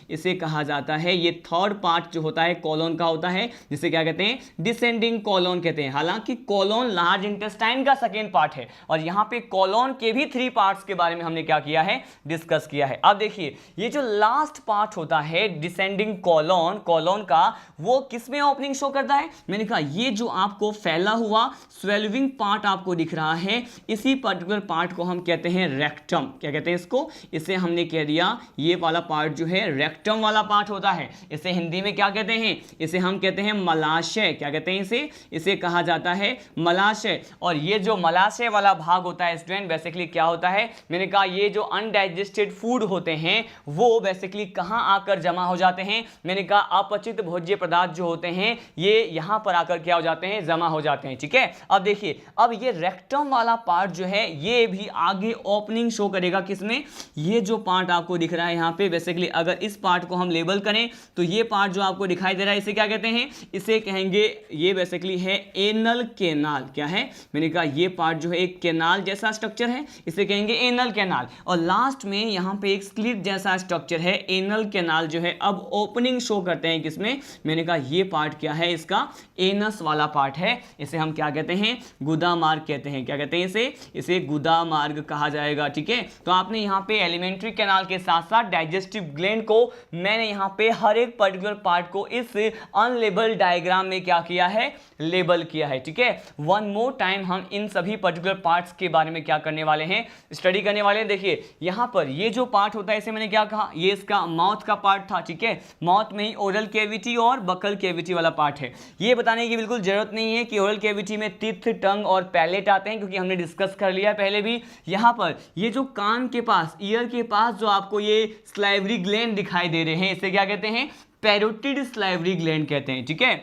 इसे कहा जाता है, ये थर्ड पार्ट जो होता है कोलोन का होता है, जिसे क्या कहते हैं, डिसेंडिंग कोलोन कहते हैं। हालांकि कोलोन लार्ज इंटेस्टाइन का सेकेंड पार्ट है और यहाँ पे कोलोन के भी 3 पार्ट्स के बारे में हमने क्या किया है, डिस्कस किया है। अब देखिए ये जो लास्ट पार्ट होता है डिसेंडिंग कोलोन का, वो किसमें ओपनिंग शो करता है, मैंने कहा ये जो आपको फैला हुआ स्वेल्विंग पार्ट आपको दिख रहा है, इसी पर्टिकुलर पार्ट को हम कहते हैं रेक्टम। क्या कहते हैं इसको, इसे हमने कह दिया ये वाला पार्ट जो है रेक्टम वाला पार्ट होता है। इसे हिंदी में क्या कहते हैं, इसे हम कहते हैं मलाशय। क्या कहते हैं इसे कहा जाता है मलाशय। और ये जो मलाशय वाला भाग होता है स्टूडेंट, बेसिकली क्या होता है, मैंने कहा ये जो अनडाइजेस्टेड फूड होते हैं वो बेसिकली कहां आकर जमा हो जाते हैं, मैंने कहा अपचित भोज्य पदार्थ जो होते हैं ये यहां पर आकर क्या हो जाते हैं, जमा हो जाते हैं। ठीक है, अब देखिए अब ये रेक्टम वाला पार्ट जो है ये भी आगे ओपनिंग शो करेगा। किसमें, ये जो पार्ट आपको दिख रहा है यहाँ पे, बेसिकली अगर इस पार्ट को हम लेबल करें तो ये पार्ट जो आपको दिखाई दे रहा है इसे क्या कहते हैं, इसे कहेंगे ये बेसिकली है एनल कैनाल। क्या है, मैंने कहा ये पार्ट जो है एक कैनाल जैसा स्ट्रक्चर है, इसे कहेंगे एनल कैनाल। और लास्ट में यहाँ पे एक स्लिट जैसा स्ट्रक्चर है, एनल कैनाल जो है अब ओपनिंग शो करते हैं। किसमें, मैंने कहा ये पार्ट क्या है, इसका एनस वाला पार्ट है। इसे हम क्या कहते हैं, गुदा मार्ग कहते हैं। क्या कहते हैं इसे गुदा मार्ग कहा जाएगा। ठीक है, तो आपने यहाँ पे एलिमेंट्री कैनाल के साथ साथ डाइजेस्टिव ग्लैंड को मैंने यहाँ पे हर एक पर्टिकुलर पार्ट को इस अनलेबल डायग्राम में क्या किया है, लेबल किया है। ठीक है, वन मोर टाइम हम इन सभी पर्टिकुलर पार्ट्स के बारे में क्या करने वाले हैं, स्टडी करने वाले हैं। देखिए यहाँ पर ये जो पार्ट होता है इसे मैंने क्या कहा, ये इसका माउथ का पार्ट था। ठीक है, माउथ में ही ओरल कैविटी और बकल कैविटी वाला पार्ट है। ये बताने की बिल्कुल जरूरत नहीं है कि ओरल कैविटी में टीथ, टंग और पैलेट आते हैं, क्योंकि हमने डिस्कस कर लिया है पहले भी। यहाँ पर ये जो कान के पास, ईयर के पास जो आपको ये स्लाइवरी ग्लैंड दिखाई दे रहे हैं, इसे क्या कहते हैं, पैरोटिड स्लाइवरी ग्लैंड कहते हैं। ठीक है,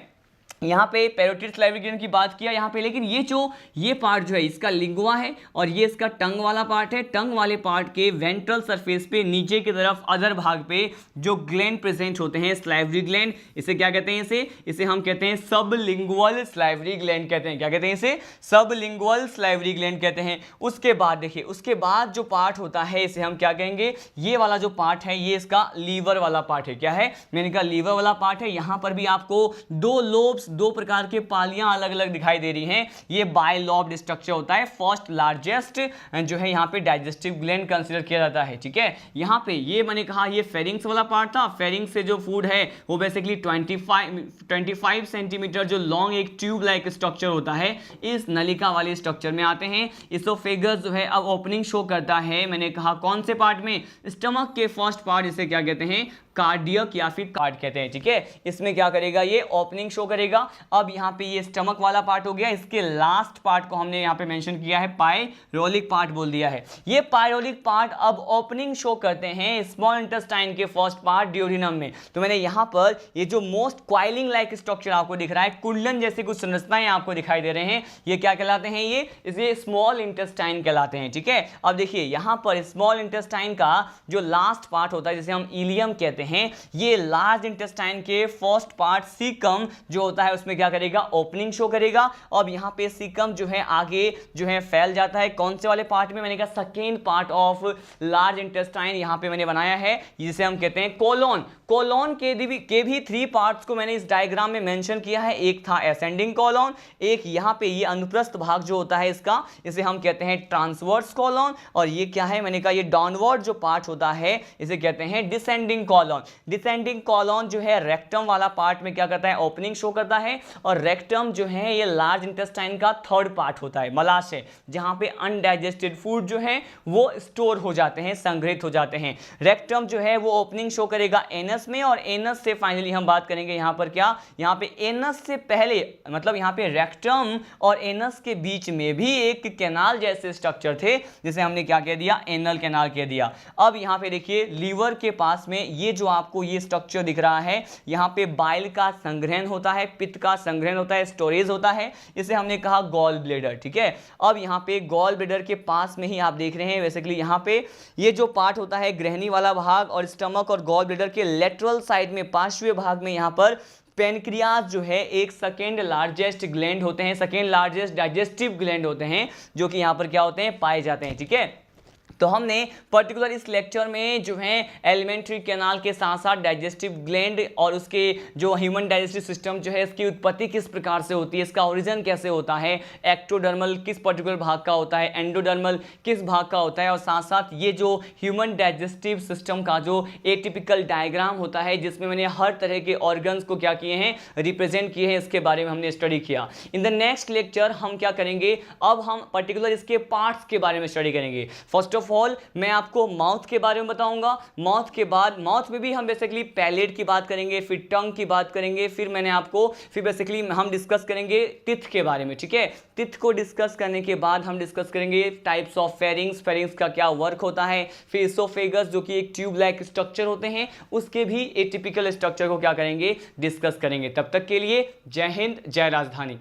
यहाँ पे पैरोटिड सलाइवरी ग्लैंड की बात किया यहाँ पे, लेकिन ये पार्ट जो है इसका लिंगुआ है और ये इसका टंग वाला पार्ट है। टंग वाले पार्ट के वेंट्रल सरफेस पे नीचे की तरफ अदर भाग पे जो ग्लैंड प्रेजेंट होते हैं सलाइवरी ग्लैंड, इसे क्या कहते हैं, इसे हम कहते हैं सबलिंगुअल सलाइवरी ग्लैंड कहते हैं। क्या कहते हैं इसे? सबलिंगुअल सलाइवरी ग्लैंड कहते हैं। उसके बाद देखिए, उसके बाद जो पार्ट होता है इसे हम क्या कहेंगे, ये वाला जो पार्ट है ये इसका लीवर वाला पार्ट है। क्या है? मैंने कहा लीवर वाला पार्ट है। यहाँ पर भी आपको दो लोब्स, दो प्रकार के पालियां अलग अलग दिखाई दे रही हैं। ये बाइलोब्ड स्ट्रक्चर होता है। फर्स्ट लार्जेस्ट जो है यहाँ पे डाइजेस्टिव ग्लैंड कंसीडर किया जाता है। ठीक है, यहाँ पे ये मैंने कहा ये फेरिंग्स वाला पार्ट था। फेरिंग्स से जो फूड है वो बेसिकली 25 सेंटीमीटर जो लॉन्ग एक ट्यूब लाइक स्ट्रक्चर होता है, इस नलिका वाले स्ट्रक्चर में आते हैं। इसोफेगस जो है अब ओपनिंग शो करता है, मैंने कहा कौन से पार्ट में, स्टमक के फर्स्ट पार्ट, इसे क्या कहते हैं, कार्डियक या फिर कार्ड कहते हैं। ठीक है, इसमें क्या करेगा, ये ओपनिंग शो करेगा। अब यहाँ पे ये स्टमक वाला पार्ट हो गया। इसके लास्ट पार्ट को हमने यहाँ पे मेंशन किया है, पायरोलिक पार्ट बोल दिया है। ये पायरोलिक पार्ट अब ओपनिंग शो करते हैं स्मॉल इंटेस्टाइन के फर्स्ट पार्ट ड्यूरिनम में। तो मैंने यहाँ पर ये जो मोस्ट क्वाइलिंग लाइक स्ट्रक्चर आपको दिख रहा है, कुंडलन जैसी कुछ संरचनाएं आपको दिखाई दे रहे हैं, ये क्या कहलाते हैं, ये इसे स्मॉल इंटेस्टाइन कहलाते हैं। ठीक है, अब देखिए यहाँ पर स्मॉल इंटेस्टाइन का जो लास्ट पार्ट होता है जिसे हम इलियम कहते हैं, ये लार्ज इंटेस्टाइन के फर्स्ट पार्ट सीकम जो होता है उसमें क्या करेगा, ओपनिंग शो करेगा। अब यहाँ पे सीकम जो है आगे जो है फैल जाता है। कौन से वाले पार्ट में, मैंने कहा second part of large intestine यहाँ पे मैंने बनाया है, जिसे हम कहते हैं कोलोन। कोलोन के भी 3 पार्ट्स को मैंने इस डायग्राम में मेंशन किया है। एक था असेंडिंग कोलोन, एक यहाँ पे ये अनुप्रस्थ भाग जो होता है इसका, इसे हम कहते हैं ट्रांसवर्स कोलोन, और ये क्या है, मैंने कहा ये डाउनवर्ड जो पार्ट होता है इसे कहते हैं डिसेंडिंग कोलोन। डिसेंडिंग कोलोन जो है रेक्टम वाला पार्ट में क्या करता है, ओपनिंग शो करता है। और रेक्टम जो है ये लार्ज इंटेस्टाइन का थर्ड पार्ट होता है, मलाशय, जहां पे अनडाइजेस्टेड फूड जो है वो स्टोर हो जाते हैं, संग्रहित हो जाते हैं। रेक्टम जो है वो ओपनिंग शो करेगा एनस में, और एनस से फाइनली हम बात करेंगे यहाँ पर क्या, यहाँ पे एनस से पहले मतलब यहाँ पे रेक्टम और एनस के बीच में भी एक कैनाल जैसे स्ट्रक्चर थे, जिसे हमने क्या कह दिया, एनल कैनाल कह दिया। अब यहाँ पे देखिए लीवर के पास में ये जो आपको ये स्ट्रक्चर दिख रहा है, यहाँ पे बाइल का संग्रहण होता है, पित्त का संग्रहण होता है, स्टोरेज होता है, इसे हमने कहा गॉल ब्लेडर। ठीक है, अब यहाँ पे गॉल ब्लेडर के पास में ही आप देख रहे हैं बेसिकली यहाँ पे ये जो पार्ट होता है ग्रहणी वाला भाग, और स्टमक और गॉल ब्लेडर के लेटरल साइड में पार्श्वीय भाग में यहाँ पर पेनक्रियाज जो है एक सेकेंड लार्जेस्ट ग्लैंड होते हैं, सेकेंड लार्जेस्ट डाइजेस्टिव ग्लैंड होते हैं, जो कि यहाँ पर क्या होते हैं, पाए जाते हैं। ठीक है, तो हमने पर्टिकुलर इस लेक्चर में जो है एलिमेंट्री कैनाल के साथ साथ डाइजेस्टिव ग्लैंड और उसके जो ह्यूमन डाइजेस्टिव सिस्टम जो है इसकी उत्पत्ति किस प्रकार से होती है, इसका ओरिजिन कैसे होता है, एक्टोडर्मल किस पर्टिकुलर भाग का होता है, एंडोडर्मल किस भाग का होता है, और साथ साथ ये जो ह्यूमन डाइजेस्टिव सिस्टम का जो एटिपिकल डायग्राम होता है जिसमें मैंने हर तरह के ऑर्गन्स को क्या किए हैं, रिप्रेजेंट किए हैं, इसके बारे में हमने स्टडी किया। इन द नेक्स्ट लेक्चर हम क्या करेंगे, अब हम पर्टिकुलर इसके पार्ट्स के बारे में स्टडी करेंगे। फर्स्ट ऑफ ऑल मैं आपको माउथ के बारे में बताऊंगा, माउथ के बाद माउथ में भी हम बेसिकली पैलेट की बात करेंगे, फिर टंग की बात करेंगे, फिर बेसिकली हम डिस्कस करेंगे टिथ के बारे में। ठीक है, टिथ को डिस्कस करने के बाद हम डिस्कस करेंगे टाइप्स ऑफ फेरिंग्स, फेरिंग्स का क्या वर्क होता है, फिर इसोफेगस जो कि एक ट्यूब लाइक स्ट्रक्चर होते हैं उसके भी एटिपिकल स्ट्रक्चर को क्या करेंगे, डिस्कस करेंगे। तब तक के लिए जय हिंद, जय राजधानी।